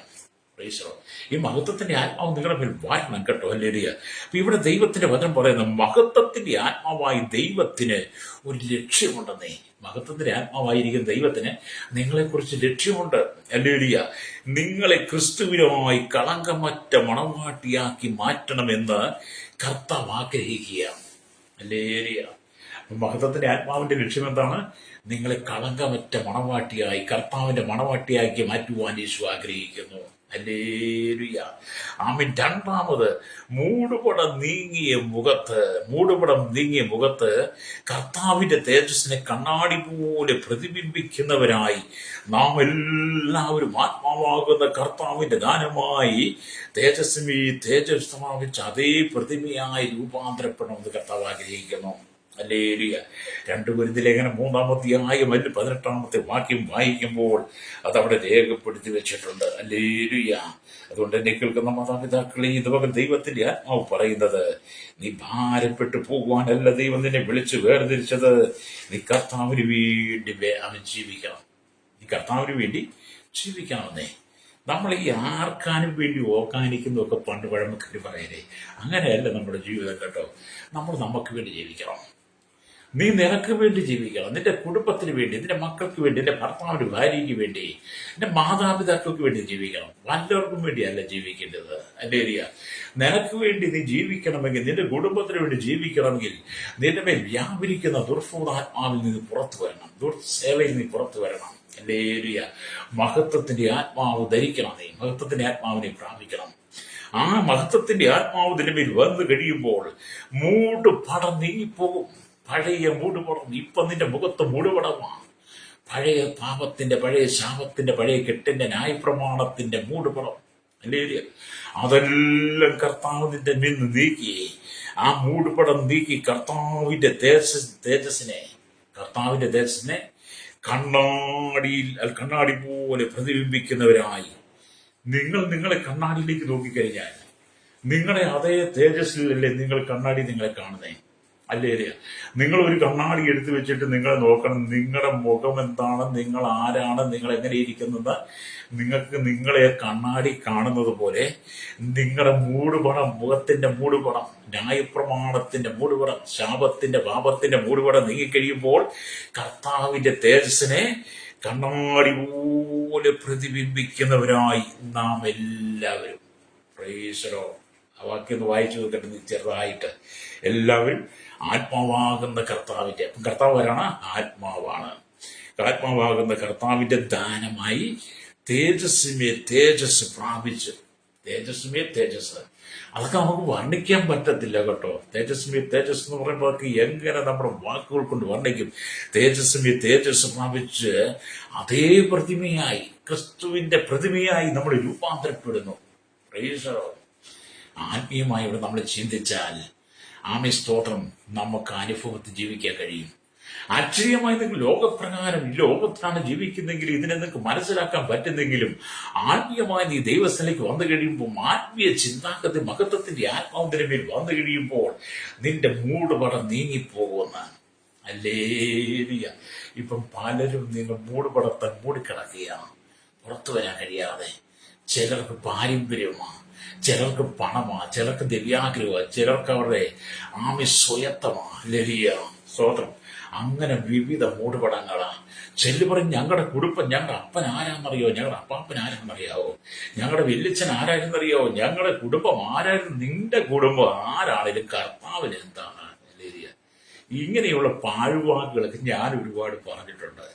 ഈ മഹത്വത്തിന്റെ ആത്മാവ് നിങ്ങളുടെ മേൽ വാരണം കേട്ടോ. ഹല്ലേലൂയ. അപ്പൊ ഇവിടെ ദൈവത്തിന്റെ വചനം പറയുന്ന മഹത്വത്തിന്റെ ആത്മാവായി ദൈവത്തിന് ഒരു ലക്ഷ്യമുണ്ടെന്നേ. മഹത്വത്തിന്റെ ആത്മാവായിരിക്കുന്ന ദൈവത്തിന് നിങ്ങളെക്കുറിച്ച് ലക്ഷ്യമുണ്ട്. ഹല്ലേലൂയ. നിങ്ങളെ ക്രിസ്തുവിനുമായി കളങ്കമറ്റ മണവാട്ടിയാക്കി മാറ്റണമെന്ന് കർത്താവ് ആഗ്രഹിക്കുക. ഹല്ലേലൂയ. മഹത്വത്തിന്റെ ആത്മാവിന്റെ ലക്ഷ്യം എന്താണ്? നിങ്ങളെ കളങ്കമറ്റ മണവാട്ടിയായി, കർത്താവിന്റെ മണവാട്ടിയാക്കി മാറ്റുവാൻ യേശു ആഗ്രഹിക്കുന്നു. ഹല്ലേലൂയ. രണ്ടാമത് മൂടുപടം നീങ്ങിയ മുഖത്ത് കർത്താവിന്റെ തേജസ്സിനെ കണ്ണാടി പോലെ പ്രതിബിംബിക്കുന്നവരായി നാം എല്ലാവരും ആത്മാവാകുന്ന കർത്താവിന്റെ ദാനമായി തേജസ് പ്രാപിച്ച അതേ പ്രതിമയായി രൂപാന്തരപ്പെടണമെന്ന് കർത്താവ് ആഗ്രഹിക്കുന്നു. ഹല്ലേലൂയ. 2 കൊരിന്ത്യർ ലേഖനം 3-ാം അധ്യായം 18-ാമത്തെ വാക്യം വായിക്കുമ്പോൾ അതവിടെ രേഖപ്പെടുത്തി വെച്ചിട്ടുണ്ട്. ഹല്ലേലൂയ. അതുകൊണ്ട് എന്നെ കേൾക്കുന്ന മാതാപിതാക്കളെ, ഇതുവരെ ദൈവത്തിന്റെ ആത്മാവ് പറയുന്നത്, നീ ഭാരപ്പെട്ടു പോകുവാനല്ല ദൈവം നിന്നെ വിളിച്ച് വേർതിരിച്ചത്. നീ കർത്താവിന് വേണ്ടി ജീവിക്കണം. നീ കർത്താവിന് വേണ്ടി ജീവിക്കണമെന്നേ. നമ്മൾ ഈ ആർക്കാനും വേണ്ടി ഓർക്കാനിക്കുന്നതൊക്കെ പണ്ട് പഴമക്കാർ പറയലേ, അങ്ങനെയല്ല നമ്മുടെ ജീവിതം കേട്ടോ. നമ്മൾ നമുക്ക് വേണ്ടി ജീവിക്കണം. നീ നിനക്ക് വേണ്ടി ജീവിക്കണം. നിന്റെ കുടുംബത്തിന് വേണ്ടി, നിന്റെ മക്കൾക്ക് വേണ്ടി, നിന്റെ ഭർത്താവിന്റെ ഭാര്യയ്ക്ക് വേണ്ടി, നിന്റെ മാതാപിതാക്കൾക്ക് വേണ്ടി ജീവിക്കണം. വല്ലവർക്കും വേണ്ടിയല്ല ജീവിക്കേണ്ടത്. ഹല്ലേലൂയ. നിനക്ക് വേണ്ടി നീ ജീവിക്കണമെങ്കിൽ, നിന്റെ കുടുംബത്തിന് വേണ്ടി ജീവിക്കണമെങ്കിൽ നിന്റെ മേൽ വ്യാപരിക്കുന്ന ദുർഭൂതാത്മാവിൽ നിന്ന് പുറത്തു വരണം, ദുർസേവയിൽ നീ പുറത്തു വരണം. ഹല്ലേലൂയ. മഹത്വത്തിന്റെ ആത്മാവ് ധരിക്കണം. നീ മഹത്വത്തിന്റെ ആത്മാവിനെ പ്രാപിക്കണം. ആ മഹത്വത്തിന്റെ ആത്മാവ് നിന്റെ മേൽ വന്നു കഴിയുമ്പോൾ മൂടുപടം നീങ്ങിപ്പോകും. പഴയ മൂടുപടം ഇപ്പൊ നിന്റെ മുഖത്ത് മൂടുപടമാണ്. പഴയ പാപത്തിന്റെ, പഴയ ശാപത്തിന്റെ, പഴയ കെട്ടിന്റെ ന്യായപ്രമാണത്തിന്റെ മൂടുപടം. അല്ലേ? അതെല്ലാം കർത്താവിന്റെ നിന്ന് നീക്കി, ആ മൂടുപടം നീക്കി കർത്താവിന്റെ തേജസ്സിനെ കണ്ണാടി പോലെ പ്രതിബിംബിക്കുന്നവരായി നിങ്ങളെ കണ്ണാടിയിലേക്ക് നോക്കിക്കഴിഞ്ഞാൽ നിങ്ങളെ അതേ തേജസ്സിലല്ലേ നിങ്ങളെ കാണുന്നേ? അല്ലേ? നിങ്ങൾ ഒരു കണ്ണാടി എടുത്തു വെച്ചിട്ട് നിങ്ങളെ നോക്കണം. നിങ്ങളുടെ മുഖം എന്താണ്, നിങ്ങൾ ആരാണ്, നിങ്ങൾ എങ്ങനെ ഇരിക്കുന്നത്, നിങ്ങൾക്ക് നിങ്ങളെ കണ്ണാടി കാണുന്നത് പോലെ നിങ്ങളുടെ മൂടുപടം, മുഖത്തിന്റെ മൂടുപടം, ന്യായപ്രമാണത്തിന്റെ മൂടുപടം, ശാപത്തിന്റെ പാപത്തിന്റെ മൂടുപടം നീങ്ങിക്കഴിയുമ്പോൾ കർത്താവിന്റെ തേജസ്സിനെ കണ്ണാടി പോലെ പ്രതിബിംബിക്കുന്നവരായി നാം എല്ലാവരും. Price the Lord. ആ വാക്യം ഒന്ന് വായിച്ചു നോക്കട്ടെ ചെറുതായിട്ട്. എല്ലാവരും ആത്മാവാകുന്ന കർത്താവ് ആരാണ്? ആത്മാവാണ്. ആത്മാവാകുന്ന കർത്താവിന്റെ ദാനമായി തേജസ് പ്രാപിച്ച്. തേജസ് അതൊക്കെ നമുക്ക് വർണ്ണിക്കാൻ പറ്റത്തില്ല കേട്ടോ. തേജസ് എന്ന് പറയുമ്പോൾ എങ്ങനെ നമ്മുടെ വാക്കുകൾ കൊണ്ട് വർണ്ണിക്കും? തേജസ് പ്രാപിച്ച് അതേ പ്രതിമയായി, ക്രിസ്തുവിന്റെ പ്രതിമയായി നമ്മൾ രൂപാന്തരപ്പെടുന്നു. Price the Lord. ആത്മീയമായി ഇവിടെ നമ്മൾ ചിന്തിച്ചാൽ സ്തോത്രം, നമുക്ക് അനുഭവത്തിൽ ജീവിക്കാൻ കഴിയും. ആശ്ചര്യമായി നിങ്ങൾ ലോകപ്രകാരം ലോകത്താണ് ജീവിക്കുന്നെങ്കിൽ ഇതിനെ നിങ്ങൾക്ക് മനസ്സിലാക്കാൻ പറ്റുന്നെങ്കിലും ആത്മീയമായി നീ ദൈവസ്ഥലേക്ക് വന്നു കഴിയുമ്പോൾ, ആത്മീയ ചിന്താഗതി മഹത്വത്തിന്റെ ആത്മാവിന്റെ മേൽ വന്നു കഴിയുമ്പോൾ നിന്റെ മൂടുപടം നീങ്ങിപ്പോകുന്ന. ഹല്ലേലൂയ. ഇപ്പം പലരും നിങ്ങൾ മൂടുപടത്തെ മൂടിക്കിടക്കുകയാണ്, പുറത്തു വരാൻ കഴിയാതെ. ചിലർക്ക് പാരമ്പര്യമാണ്, ചിലർക്ക് പണമാണ്, ചിലർക്ക് ദിവ്യാഗ്രഹമാണ്, ചിലർക്ക് അവരുടെ സ്വയത്തമാണ്. ലലിയ സ്വതന്ത്രം. അങ്ങനെ വിവിധ മൂടുപടങ്ങളാണ്. പറയും ഞങ്ങളുടെ കുടുംബം, ഞങ്ങളുടെ അപ്പൻ ആരാന്നറിയോ, ഞങ്ങളുടെ അപ്പാപ്പൻ ആരാന്നറിയാവോ, ഞങ്ങളുടെ വല്യച്ഛൻ ആരായിരുന്നറിയോ, ഞങ്ങളുടെ കുടുംബം ആരായിരുന്നു. നിന്റെ കുടുംബം ആരാണെങ്കിലും കർത്താവിന് എന്താണ്? ഇങ്ങനെയുള്ള പാഴ്വാക്കുകളൊക്കെ ഞാൻ ഒരുപാട് പറഞ്ഞിട്ടുണ്ട്.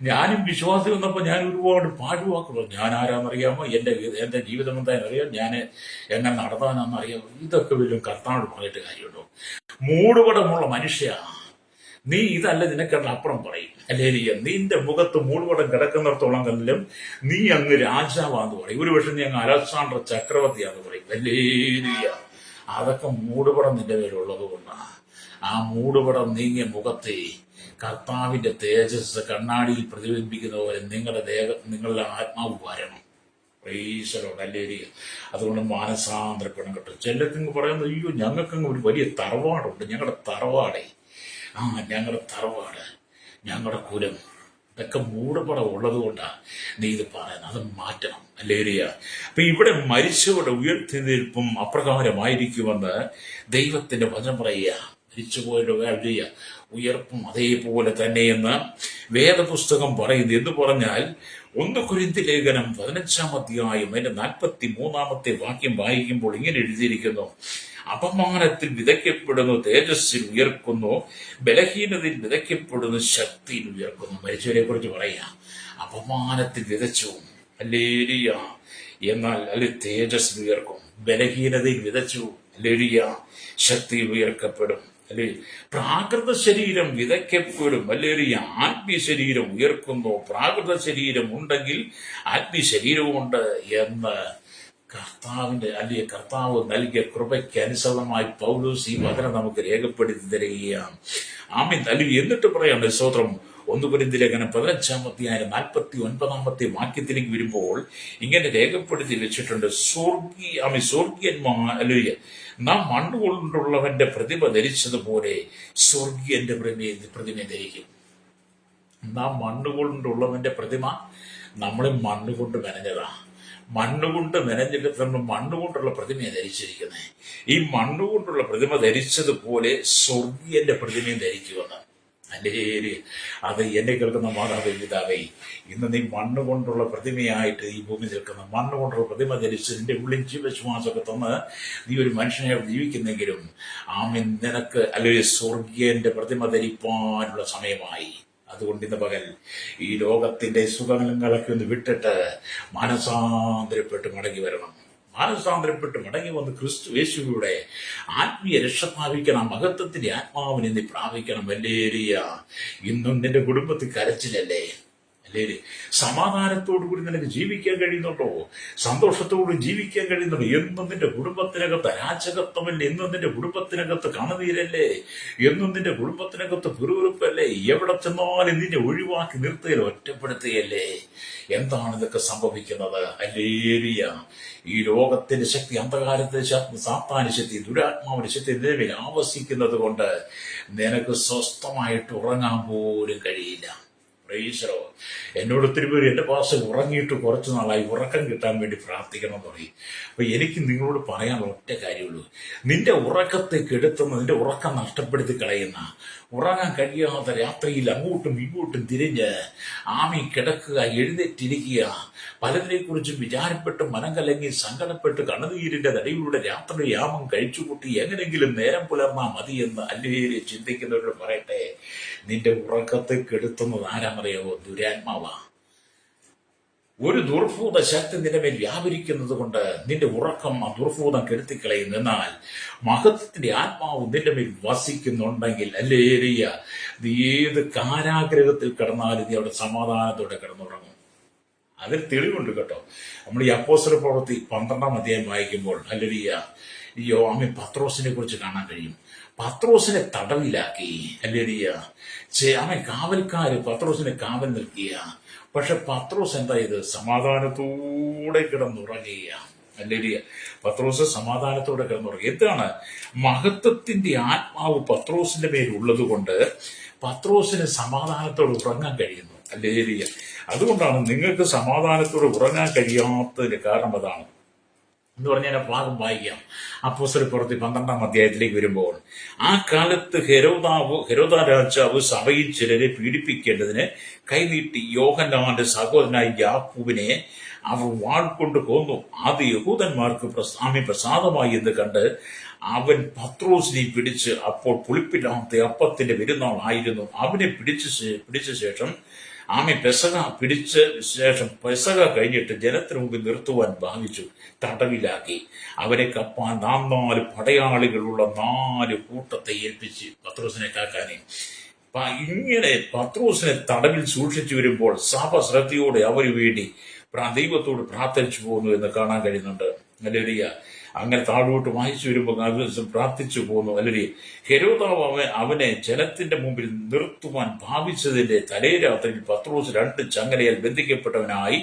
ഞാനും വിശ്വാസം വന്നപ്പോൾ ഞാൻ ഒരുപാട് പാഴ്വാക്കുകൾ. ഞാൻ ആരാന്നറിയാമോ, എന്റെ ജീവിതം എന്താണെന്നറിയാം, ഞാൻ എങ്ങനെ നടത്താനെന്നറിയാമോ, ഇതൊക്കെ വലിയ കർത്താവോട് പറഞ്ഞിട്ട് കാര്യമുണ്ടോ? മൂടുപടമുള്ള മനുഷ്യ, നീ ഇതല്ല നിനക്കെന്ന് അപ്പുറം പറയും. അല്ലേലിയ. നിന്റെ മുഖത്ത് മൂടുപടം കിടക്കുന്നിടത്തോളം കല്ലും നീ അങ്ങ് രാജാവാന്ന് പറയും. ഒരുപക്ഷെ നീ അങ്ങ് അലക്സാണ്ടർ ചക്രവർത്തിയാന്ന് പറയും. അല്ലേലിയ. അതൊക്കെ മൂടുപടം നിന്റെ പേരുള്ളത് കൊണ്ടാണ്. ആ മൂടുപടം നീങ്ങിയ മുഖത്തെ കർത്താവിന്റെ തേജസ് കണ്ണാടിയിൽ പ്രതിബിംബിക്കുന്ന പോലെ നിങ്ങളുടെ ആത്മാവ് വരണം. Price the Lord. ഹല്ലേലൂയ. അതുകൊണ്ട് മാനസാന്തരപ്പെടണം കേട്ടോ. ചിലർക്കങ്ങ് പറയുന്നത്, അയ്യോ ഞങ്ങൾക്കങ്ങ് ഒരു വലിയ തറവാടുണ്ട്, ഞങ്ങളുടെ തറവാടേ, ഞങ്ങളുടെ തറവാട്, ഞങ്ങളുടെ കുലം, ഇതൊക്കെ മൂടുപടം ഉള്ളത് കൊണ്ടാണ് നീ ഇത് പറയുന്നത്. അത് മാറ്റണം. ഹല്ലേലൂയ. അപ്പൊ ഇവിടെ മരിച്ചവരുടെ ഉയർത്തെഴുന്നേൽപ്പും അപ്രകാരമായിരിക്കുമെന്ന് ദൈവത്തിന്റെ വചനം പറയുക. മരിച്ചുപോയവരുടെ ഉയർപ്പും അതേപോലെ തന്നെയെന്ന് വേദപുസ്തകം പറയുന്നു. എന്ന് പറഞ്ഞാൽ 1 കൊരിന്ത്യർ ലേഖനം 15-ാം അധ്യായം അതിന്റെ 43-ാമത്തെ വാക്യം വായിക്കുമ്പോൾ ഇങ്ങനെ എഴുതിയിരിക്കുന്നു: അപമാനത്തിൽ വിതയ്ക്കപ്പെടുന്നു, തേജസ്സിൽ ഉയർക്കുന്നു, ബലഹീനതയിൽ വിതയ്ക്കപ്പെടുന്നു, ശക്തിയിൽ ഉയർക്കുന്നു. മരിച്ചവരെ കുറിച്ച് പറയാം. അപമാനത്തിൽ വിതച്ചു, ഹല്ലേലൂയ, എന്നാൽ തേജസ്സിൽ ഉയർക്കും. ബലഹീനതയിൽ വിതച്ചു, ഹല്ലേലൂയ, ശക്തിയിൽ ഉയർക്കപ്പെടും. അല്ലെ? പ്രാകൃത ശരീരം വിതയ്ക്കപ്പെടും. ഹല്ലേലൂയ. ആത്മീയ ശരീരം ഉയർക്കുന്നു. പ്രാകൃത ശരീരം ഉണ്ടെങ്കിൽ ആത്മീയ ശരീരവുമുണ്ട് എന്ന് കർത്താവ് നൽകിയ കൃപയ്ക്ക് അനുസൃതമായി പൗലോസ് ഈ വചനം നമുക്ക് രേഖപ്പെടുത്തി തരികയാണ്. ആമേൻ. ഹല്ലേലൂയ. എന്നിട്ട് പറയാം സ്തോത്രം. 1 കൊരിന്ത്യർ ലേഖനം 15-ാം അധ്യായം 49-ാമത്തെ വാക്യത്തിലേക്ക് വരുമ്പോൾ ഇങ്ങനെ രേഖപ്പെടുത്തി വെച്ചിട്ടുണ്ട്: സ്വർഗീയന്മാർ, ഹല്ലേലൂയ, നാം മണ്ണുകൊണ്ടുള്ളവന്റെ പ്രതിമ ധരിച്ചതുപോലെ സ്വർഗീയന്റെ പ്രതിമ ധരിക്കും. നാം മണ്ണുകൊണ്ടുള്ളവന്റെ പ്രതിമ, നമ്മളെ മണ്ണുകൊണ്ട് മെനഞ്ഞതാ. മണ്ണുകൊണ്ട് മെനഞ്ഞിട്ട് നമ്മൾ മണ്ണുകൊണ്ടുള്ള പ്രതിമയെ ധരിച്ചിരിക്കുന്നത്. ഈ മണ്ണുകൊണ്ടുള്ള പ്രതിമ ധരിച്ചതുപോലെ സ്വർഗീയന്റെ പ്രതിമയും ധരിക്കുമെന്ന്. ഹല്ലേലൂയ. അത് എന്നെ കേൾക്കുന്ന മാതാവേ, പിതാവേ, ഇന്ന് നീ മണ്ണുകൊണ്ടുള്ള പ്രതിമയായിട്ട് ഈ ഭൂമി നിൽക്കുന്ന, മണ്ണുകൊണ്ടുള്ള പ്രതിമ ധരിച്ച് നിന്റെ ഉള്ളിൽ ജീവവിശ്വാസമൊക്കെ തന്ന് നീ ഒരു മനുഷ്യനെ ജീവിക്കുന്നെങ്കിലും നിനക്ക് സ്വർഗീയന്റെ പ്രതിമ ധരിപ്പാനുള്ള സമയമായി. അതുകൊണ്ട് ഇന്ന് പകൽ ഈ ലോകത്തിന്റെ സുഖങ്ങളൊക്കെ ഒന്ന് വിട്ടിട്ട് മാനസാന്തരപ്പെട്ട് മടങ്ങി വരണം. മാനസാന്തരപ്പെട്ട് മടങ്ങി വന്ന് ക്രിസ്തു യേശുവിലൂടെ ആത്മീയ രക്ഷ പ്രാപിക്കണം. മഹത്വത്തിന്റെ ആത്മാവിനെ നീ പ്രാപിക്കണം. ഹല്ലേലൂയ. ഇന്നും നിന്റെ കുടുംബത്തിൽ കരച്ചിലല്ലേ? അല്ലേ? സമാധാനത്തോടു കൂടി നിനക്ക് ജീവിക്കാൻ കഴിയുന്നുണ്ടോ? സന്തോഷത്തോട് ജീവിക്കാൻ കഴിയുന്നുണ്ടോ? എന്നും നിന്റെ കുടുംബത്തിനകത്ത് അരാജകത്വമല്ലേ? എന്നും നിന്റെ കുടുംബത്തിനകത്ത് കണനീരല്ലേ? എന്നും നിന്റെ കുടുംബത്തിനകത്ത് പിറുപിറുപ്പല്ലേ? എവിടെ ചെന്നാലും നിന്നെ ഒഴിവാക്കി നിർത്തുകയല്ലേ, ഒറ്റപ്പെടുത്തുകയല്ലേ? എന്താണ് ഇതൊക്കെ സംഭവിക്കുന്നത്? ഹല്ലേലൂയ! ഈ ലോകത്തിന്റെ ശക്തി, അന്ധകാരത്തിന്റെ ശക്തി, സാത്താന്റെ ശക്തി, ദുരാത്മാവിന്റെ ശക്തി നിലവിൽ ആവസിക്കുന്നത് കൊണ്ട് നിനക്ക് സ്വസ്ഥമായിട്ട് ഉറങ്ങാൻ പോലും കഴിയില്ല. പ്രൈസറോ! എന്നോട് ഒത്തിരി പേര് എൻ്റെ ഭാഷ ഉറങ്ങിയിട്ട് കുറച്ചു നാളായി, ഉറക്കം കിട്ടാൻ വേണ്ടി പ്രാർത്ഥിക്കണം എന്ന് പറയും. അപ്പൊ എനിക്ക് നിങ്ങളോട് പറയാൻ ഒറ്റ കാര്യമുള്ളൂ. നിന്റെ ഉറക്കത്തെ കെടുത്തുന്ന, നിന്റെ ഉറക്കം നഷ്ടപ്പെടുത്തി കളയുന്ന, ഉറങ്ങാൻ കഴിയാത്ത രാത്രിയിൽ അങ്ങോട്ടും ഇങ്ങോട്ടും തിരിഞ്ഞ് കിടക്കുക, എഴുന്നേറ്റിരിക്കുക, പലതിനെക്കുറിച്ചും വിചാരപ്പെട്ട് മനം കലങ്ങി സങ്കടപ്പെട്ട് കണ്ണുനീരിന്റെ നടിയിലൂടെ രാത്രി യാമം കഴിച്ചുകൂട്ടി എങ്ങനെങ്കിലും നേരം പുലർന്നാ മതിയെന്ന് അല്ലേലും ചിന്തിക്കുന്നവരോട് പറയട്ടെ, നിന്റെ ഉറക്കത്തെ കെടുത്തുന്നത് ആരാന്നറിയാവോ? ദുരാത്മാവാ. ഒരു ദുർഭൂത ശക്തി നിന്റെ മേൽ വ്യാപരിക്കുന്നത് കൊണ്ട് നിന്റെ ഉറക്കം ആ ദുർഭൂതം കെടുത്തിക്കളയും. എന്നാൽ മഹത്വത്തിന്റെ ആത്മാവ് നിന്റെ മേൽ വസിക്കുന്നുണ്ടെങ്കിൽ ഹല്ലേലൂയ, നീ ഏത് കാരാഗ്രഹത്തിൽ കിടന്നാലും നീ അവിടെ സമാധാനത്തോടെ കിടന്നുറങ്ങും. അതിൽ തെളിവുണ്ട് കേട്ടോ. നമ്മൾ ഈ അപ്പോസ്തല പ്രവൃത്തി 12-ാം അധ്യായം വായിക്കുമ്പോൾ ഹല്ലേലൂയ, പത്രോസിനെ കുറിച്ച് കാണാൻ കഴിയും. പത്രോസിനെ തടവിലാക്കി. ഹല്ലേലൂയ! കാവൽക്കാര് പത്രോസിനെ കാവൽ നിൽക്കുക. പക്ഷെ പത്രോസ് എന്താ ചെയ്ത്? സമാധാനത്തോടെ കിടന്നുറങ്ങുക. ഹല്ലേലൂയ! പത്രോസ് സമാധാനത്തോടെ കിടന്നുറങ്ങുക. എന്താണ്? മഹത്വത്തിന്റെ ആത്മാവ് പത്രോസിന്റെ മേലുള്ളത് കൊണ്ട് പത്രോസിന് സമാധാനത്തോടെ ഉറങ്ങാൻ കഴിയുന്നു. ഹല്ലേലൂയ! അതുകൊണ്ടാണ് നിങ്ങൾക്ക് സമാധാനത്തോടെ ഉറങ്ങാൻ കഴിയാത്തതിന്റെ കാരണം അതാണ് എന്ന് പറഞ്ഞാൽ ഭാഗം വായിക്കാം. അപ്പോസ്തല പ്രവൃത്തി 12-ാം അധ്യായത്തിലേക്ക് വരുമ്പോൾ, ആ കാലത്ത് ഹെരോദാ രാജാവ് സഭയിൽ ചിലരെ പീഡിപ്പിക്കേണ്ടതിന് കൈനീട്ടി യോഹന്നാന്റെ സഹോദരനായ യാക്കോബിനെ അവർ വാൾ കൊണ്ട് കൊന്നു. അത് യഹൂദന്മാർക്ക് പ്രസാദമായി എന്ന് കണ്ട് അവൻ പത്രോസിനെ പിടിച്ച്, അപ്പോൾ പുളിപ്പില്ലാത്ത അപ്പത്തിന്റെ പെരുന്നാൾ ആയിരുന്നു, അവനെ പിടിച്ച ശേഷം പെസക കഴിഞ്ഞിട്ട് ജനത്തിന് മുമ്പിൽ നിർത്തുവാൻ ഭാവിച്ചു. തടവിലാക്കി. അവരെ കപ്പാൻ 4 പടയാളികളുള്ള 4 കൂട്ടത്തെ ഏൽപ്പിച്ച് പത്രോസിനെ കാക്കാനെ. ഇങ്ങനെ പത്രോസിനെ തടവിൽ സൂക്ഷിച്ചു വരുമ്പോൾ സഭ ശ്രദ്ധയോടെ അവന് വേണ്ടി ദൈവത്തോട് പ്രാർത്ഥിച്ചു പോകുന്നു എന്ന് കാണാൻ കഴിയുന്നുണ്ട്. ഹല്ലേലൂയ! അങ്ങനെ താഴോട്ട് വായിച്ചു വരുമ്പോൾ പ്രാർത്ഥിച്ചു പോകുന്നു. അല്ലെങ്കിൽ ഹെരോദാവ് അവനെ ജനത്തിന്റെ മുമ്പിൽ നിർത്തുവാൻ ഭാവിച്ചതിന്റെ തലേ രാത്രിയിൽ പത്രോസ് 2 ചങ്ങലയാൽ ബന്ധിക്കപ്പെട്ടവനായി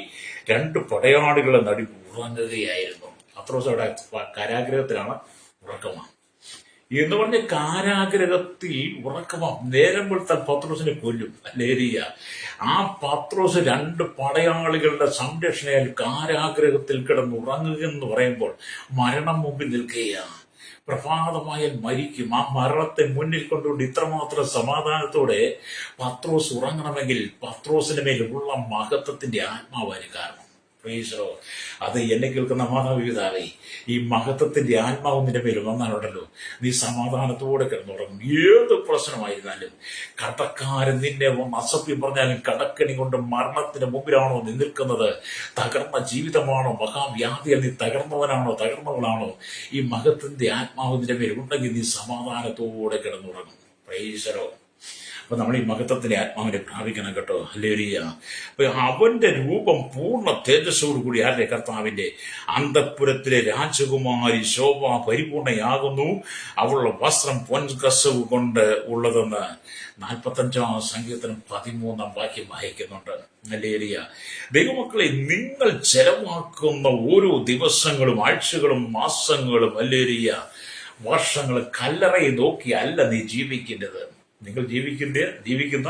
2 പടയാളികളെ നടുവിൽ ഉറങ്ങുകയായിരുന്നു. പത്രോസ് അവിടെ കാരാഗ്രഹത്തിലാണ്, ഉറക്കമാണ് എന്ന് പറഞ്ഞ കാരാഗ്രഹത്തിൽ ഉറക്കമാണ്. നേരം വെളുത്താൽ പത്രോസിനെ കൊല്ലും. ഹല്ലേലൂയ! ആ പത്രോസ് 2 പടയാളികളുടെ സംരക്ഷണയാൽ കാരാഗ്രഹത്തിൽ കിടന്നുറങ്ങുക എന്ന് പറയുമ്പോൾ മരണം മുമ്പിൽ നിൽക്കുകയാണ്. പ്രഭാതമായാൽ മരിക്കും. ആ മരണത്തെ മുന്നിൽ കൊണ്ടുകൊണ്ട് ഇത്രമാത്രം സമാധാനത്തോടെ പത്രോസ് ഉറങ്ങണമെങ്കിൽ പത്രോസിന്റെ മേലുള്ള മഹത്വത്തിന്റെ ആത്മാവാണ് കാരണം. അത് എന്നെ കേൾക്കുന്ന മാതാപിതാവേ, ഈ മഹത്വത്തിന്റെ ആത്മാവ് നിന്റെ മേൽ വന്നാലുണ്ടല്ലോ, നീ സമാധാനത്തോടെ കിടന്നുറങ്ങും. ഏത് പ്രശ്നമായിരുന്നാലും, കടക്കാരൻ നിന്നെ അസഭ്യം പറഞ്ഞാലും കടക്കണി കൊണ്ട് മരണത്തിന് മുമ്പിലാണോ നീ നിൽക്കുന്നത്? തകർന്ന ജീവിതമാണോ? മഹാവ്യാധിയിൽ നീ തകർന്നവനാണോ? ഈ മഹത്വത്തിന്റെ ആത്മാവ് നിന്റെ മേൽ ഉണ്ടെങ്കിൽ നീ സമാധാനത്തോടെ കിടന്നുറങ്ങും. പ്രൈസറോ! അപ്പൊ നമ്മൾ ഈ മഹത്വത്തിന്റെ ആത്മാവിനെ പ്രാപിക്കണം കേട്ടോ. ഹല്ലേലൂയ! അപ്പൊ അവന്റെ രൂപം പൂർണ്ണ തേജസ്സോടുകൂടി ആരുടെ? കർത്താവിന്റെ. അന്തഃപുരത്തിലെ രാജകുമാരി ശോഭ പരിപൂർണയാകുന്നു, അവളുടെ വസ്ത്രം പൊൻകസവ് കൊണ്ട് ഉള്ളതെന്ന് 45-ാം സങ്കീർത്തനം 13-ാം വാക്യം വായിക്കുന്നുണ്ട്. ഹല്ലേലൂയ! ദൈവമക്കളെ, നിങ്ങൾ ചെലവാക്കുന്ന ഓരോ ദിവസങ്ങളും ആഴ്ചകളും മാസങ്ങളും ഹല്ലേലൂയ വർഷങ്ങൾ കല്ലറയെ നോക്കിയല്ല നീ ജീവിക്കേണ്ടത്. നിങ്ങൾ ജീവിക്കുന്ന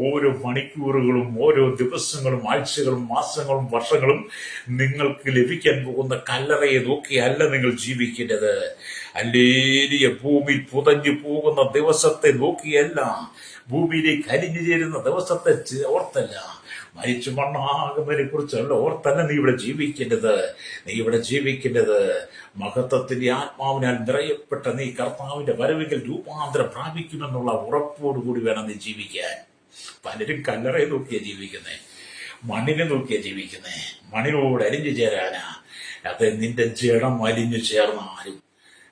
ഓരോ മണിക്കൂറുകളും ഓരോ ദിവസങ്ങളും ആഴ്ചകളും മാസങ്ങളും വർഷങ്ങളും നിങ്ങൾക്ക് ലഭിക്കാൻ പോകുന്ന കല്ലറയെ നോക്കിയല്ല നിങ്ങൾ ജീവിക്കേണ്ടത്. ഹല്ലേലൂയ! ഭൂമി പുതഞ്ഞു പോകുന്ന ദിവസത്തെ നോക്കിയല്ല, ഭൂമിയിലേക്ക് അരിഞ്ഞു ചേരുന്ന ദിവസത്തെ ഓർത്തല്ല, മരിച്ചു മണ്ണാകുന്നതിനെ കുറിച്ചല്ല ഓർത്തല്ല നീ ഇവിടെ ജീവിക്കേണ്ടത്. മഹത്വത്തിന്റെ ആത്മാവിനാൽ നിറയപ്പെട്ട നീ കർത്താവിന്റെ വരവിൽ രൂപാന്തരം പ്രാപിക്കുമെന്നുള്ള ഉറപ്പോടുകൂടി വേണം നീ ജീവിക്കാൻ. പലരും കല്ലറയെ നോക്കിയാ ജീവിക്കുന്നേ, മണ്ണിനെ നോക്കിയാ ജീവിക്കുന്നേ. മണ്ണിനോട് അലിഞ്ഞു ചേരാനാ. അത് നിന്റെ ജഡം അലിഞ്ഞു ചേർന്നാലും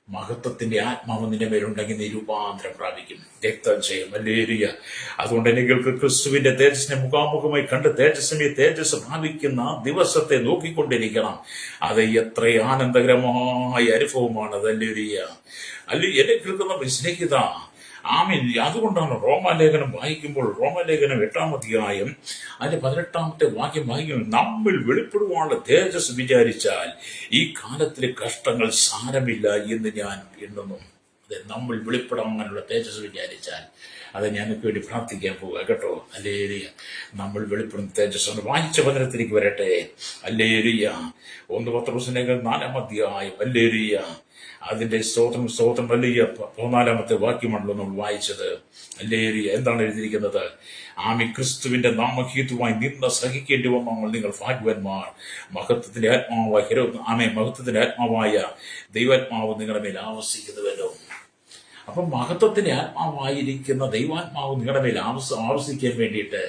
മഹത്വത്തിന്റെ ആത്മാവ് നിന്റെ മേലുണ്ടെങ്കിൽ നീ രൂപാന്തരം പ്രാപിക്കും, രക്തം ചെയ്യും. ഹല്ലേലൂയ. അതുകൊണ്ട് നിങ്ങൾക്ക് ക്രിസ്തുവിന്റെ തേജസ്സിനെ മുഖാമുഖമായി കണ്ട് തേജസ് പ്രാപിക്കുന്ന ദിവസത്തെ നോക്കിക്കൊണ്ടിരിക്കണം. അത് എത്ര ആനന്ദകരമായ അനുഭവമാണ്. ഹല്ലേലൂയ. എന്നെ കേൾക്കുന്ന സ്നേഹിത, ആമീൻ. അതുകൊണ്ടാണ് റോമാലേഖനം വായിക്കുമ്പോൾ, റോമാലേഖനം 8-ാം അധ്യായം അതിന്റെ 18-ാമത്തെ വാക്യം വായിക്കുമ്പോൾ, നമ്മിൽ വെളിപ്പെടുവാനുള്ള തേജസ് വിചാരിച്ചാൽ ഈ കാലത്തിലെ കഷ്ടങ്ങൾ സാരമില്ല എന്ന് ഞാൻ എണ്ണുന്നു. അതെ, നമ്മൾ വെളിപ്പെടാനുള്ള തേജസ് വിചാരിച്ചാൽ അത് ഞങ്ങൾക്ക് വേണ്ടി പ്രാർത്ഥിക്കാൻ പോവുക കേട്ടോ. ഹല്ലേലൂയ. നമ്മൾ വെളിപ്പെടുന്ന തേജസ് വായിച്ച വചനത്തിലേക്ക് വരട്ടെ. ഹല്ലേലൂയ. 1 പത്രോസിലേഖനം 4-ാം അധ്യായം. ഹല്ലേലൂയ. അതിന്റെ സ്തോത്രം വലിയ 14-ാമത്തെ വാക്യമാണല്ലോ നമ്മൾ വായിച്ചത്. ഹല്ലേലൂയ. എന്താണ് എഴുതിയിരിക്കുന്നത്? ആമി ക്രിസ്തുവിന്റെ നാമഹേതുവായി നിന്ന സഹിക്കേണ്ടി വന്നാൽ നിങ്ങൾ ഭാഗ്യവാന്മാർ. മഹത്വത്തിന്റെ ആത്മാവായ ദൈവാത്മാവ് നിങ്ങളുടെ മേൽ ആവസിക്കുന്നുവല്ലോ. അപ്പം മഹത്വത്തിന്റെ ആത്മാവായിരിക്കുന്ന ദൈവാത്മാവ് നിങ്ങളുടെ മേൽ ആവസിക്കാൻ വേണ്ടിയിട്ട്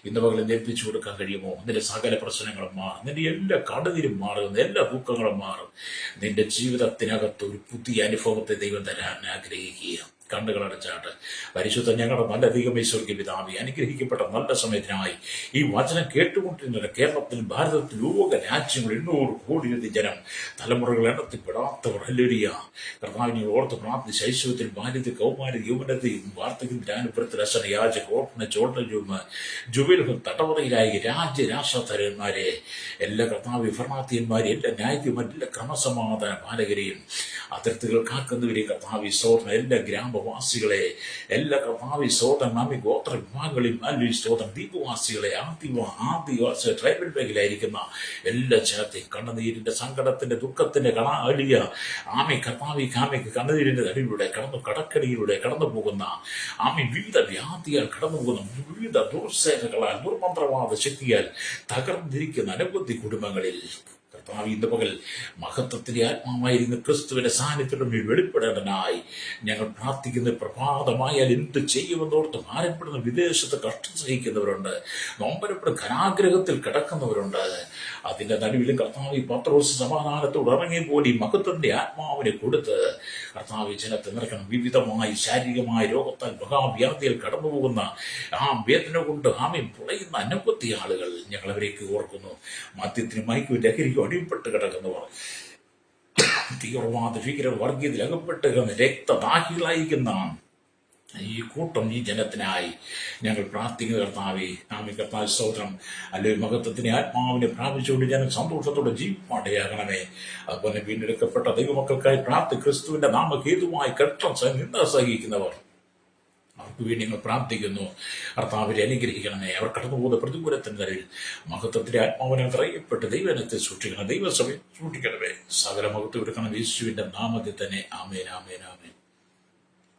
ഇന്ന് പകൽ ഏൽപ്പിച്ചു കൊടുക്കാൻ കഴിയുമോ? നിന്റെ സകല പ്രശ്നങ്ങളും മാറും, നിന്റെ എല്ലാ കടതിരും മാറും, എല്ലാ ദുഃഖങ്ങളും മാറും. നിന്റെ ജീവിതത്തിനകത്ത് ഒരു പുതിയ അനുഭവത്തെ ദൈവം തരാൻ ആഗ്രഹിക്കുക. കണ്ണുകളടച്ചാട്ട്. പരിശുദ്ധ ഞങ്ങളുടെ നല്ല ദൈവമേശ്വർക്ക് പിതാവേ, അനുഗ്രഹിക്കപ്പെട്ട നല്ല സമയത്തിനായി ഈ വചനം കേട്ടുകൊണ്ടിരുന്ന കേരളത്തിൽ, ഭാരതത്തിൽ, ലോക രാജ്യങ്ങൾ 800 കോടിയിലധികം ജനം, തലമുറകൾ എണ്ണത്തിൽപ്പെടാത്തവർ. ഹല്ലേലൂയ. കർത്താവിനെ ഓർത്ത് പ്രാർത്ഥി. ശൈശവത്തിൽ, ബാല്യത്തിൽ, കൗമാരത്തിൽ, യൗവനത്തിൽ, വാർദ്ധക്യത്തിൽ, അനുഭവത്തിൽ, അസന, യാചക, ഓർപ്പന, ജുബിൽ തടവറയിലായി രാഷ്ട്രധരന്മാരെ, എല്ലാ കർത്താവ് ഭരണാധിപന്മാരെ, എല്ലാ ന്യായത്തിന്മാരും, എല്ലാ ക്രമസമാധാന പാലകരെയും, അതിർത്തികൾ കാക്കുന്നവരെയും കർത്താവ് സ്തോത്രം, എല്ലാ ഗ്രാമവാസികളെ, എല്ലാ കർത്താവ് സ്തോത്രം, നാമി ഗോത്ര വിഭാഗങ്ങളെയും അല്ലി സ്തോത്രം, ദ്വീപവാസികളെ, ആദിവാസി ട്രൈബൽ മേഖലയായിരിക്കുന്ന എല്ലാ ജനത്തെയും, കണ്ണുനീരിന്റെ, സങ്കടത്തിന്റെ, ദുഃഖത്തിന്റെ അലിയ ആമി കാമയ്ക്ക് കണ്ണുനീരിന്റെ അടിയിലൂടെ കടക്കടിയിലൂടെ കടന്നു പോകുന്ന ആമി വിവിധ വ്യാധിയാൽ കടന്നു പോകുന്ന, വിവിധ ദുർസേനകളാൽ, ദുർമന്ത്രവാദ ശക്തിയാൽ തകർന്നിരിക്കുന്ന അനവധി കുടുംബങ്ങളിൽ കർത്താവ് ഇന്ന് പകൽ മഹത്വത്തിന്റെ ആത്മാവായിരുന്ന ക്രിസ്തുവിന്റെ സാന്നിധ്യം വെളിപ്പെടേണ്ടനായി ഞങ്ങൾ പ്രാർത്ഥിക്കുന്ന. പ്രഭാതമായാൽ എന്ത് ചെയ്യുമെന്നോർത്ത് ഭാരപ്പെടുന്ന, വിദേശത്ത് കഷ്ടം സഹിക്കുന്നവരുണ്ട്, നൊമ്പരപ്പെടുന്ന ഘനാഗ്രഹത്തിൽ കിടക്കുന്നവരുണ്ട്. അതിന്റെ നടുവിലും കർത്താവ് പത്രോസ് സമാധാനത്തോട് ഇറങ്ങിയപ്പോൾ ഈ മഹത്വത്തിന്റെ ആത്മാവിനെ കൊടുത്ത് കർത്താവ് ജനത്തെ നിറയ്ക്കണം. വിവിധമായി ശാരീരികമായ രോഗത്താൽ, മഹാവ്യാധിയിൽ കടന്നുപോകുന്ന വേദന കൊണ്ട് പുളയുന്ന അനവധി ആളുകൾ ഞങ്ങളവരേക്ക് ഓർക്കുന്നു. മദ്യത്തിനും മയക്കും ലഹരിക്കും അടിപ്പെട്ട് കിടക്കുന്നവർ, തീവ്രവാദ ഭീകര വർഗീയത്തിൽ അകപ്പെട്ട് രക്തദാഹികളായിരിക്കുന്ന ഈ കൂട്ടം, ഈ ജനത്തിനായി ഞങ്ങൾ പ്രാർത്ഥിക്കുന്ന കർത്താവ് സ്തോത്രം. അല്ലെങ്കിൽ മഹത്വത്തിന്റെ ആത്മാവിനെ പ്രാപിച്ചുകൊണ്ട് ജനം സന്തോഷത്തോടെ ജീവിപ്പാടയാകണമേ. അതുപോലെ വീണ്ടെടുക്കപ്പെട്ട ദൈവമക്കൾക്കായി ക്രിസ്തുവിന്റെ നാമഹേതുവായി കഷ്ടം സഹിക്കുന്നവർ, അവർക്ക് വേണ്ടി ഞങ്ങൾ പ്രാർത്ഥിക്കുന്നു. കർത്താവിനെ അനുഗ്രഹിക്കണമേ. അവർ കടന്നുപോകുന്ന പ്രതികൂലത്തിന് നിലയിൽ മഹത്വത്തിന്റെ ആത്മാവിനെ അറിയപ്പെട്ട് ദൈവജനത്തെ സൂക്ഷിക്കണം, ദൈവസഭയെ സൂക്ഷിക്കണമേ. സകല മഹത്വം എടുക്കണം യേശുവിന്റെ നാമത്തിൽ തന്നെ. ആമേൻ, ആമേൻ, ആമേൻ.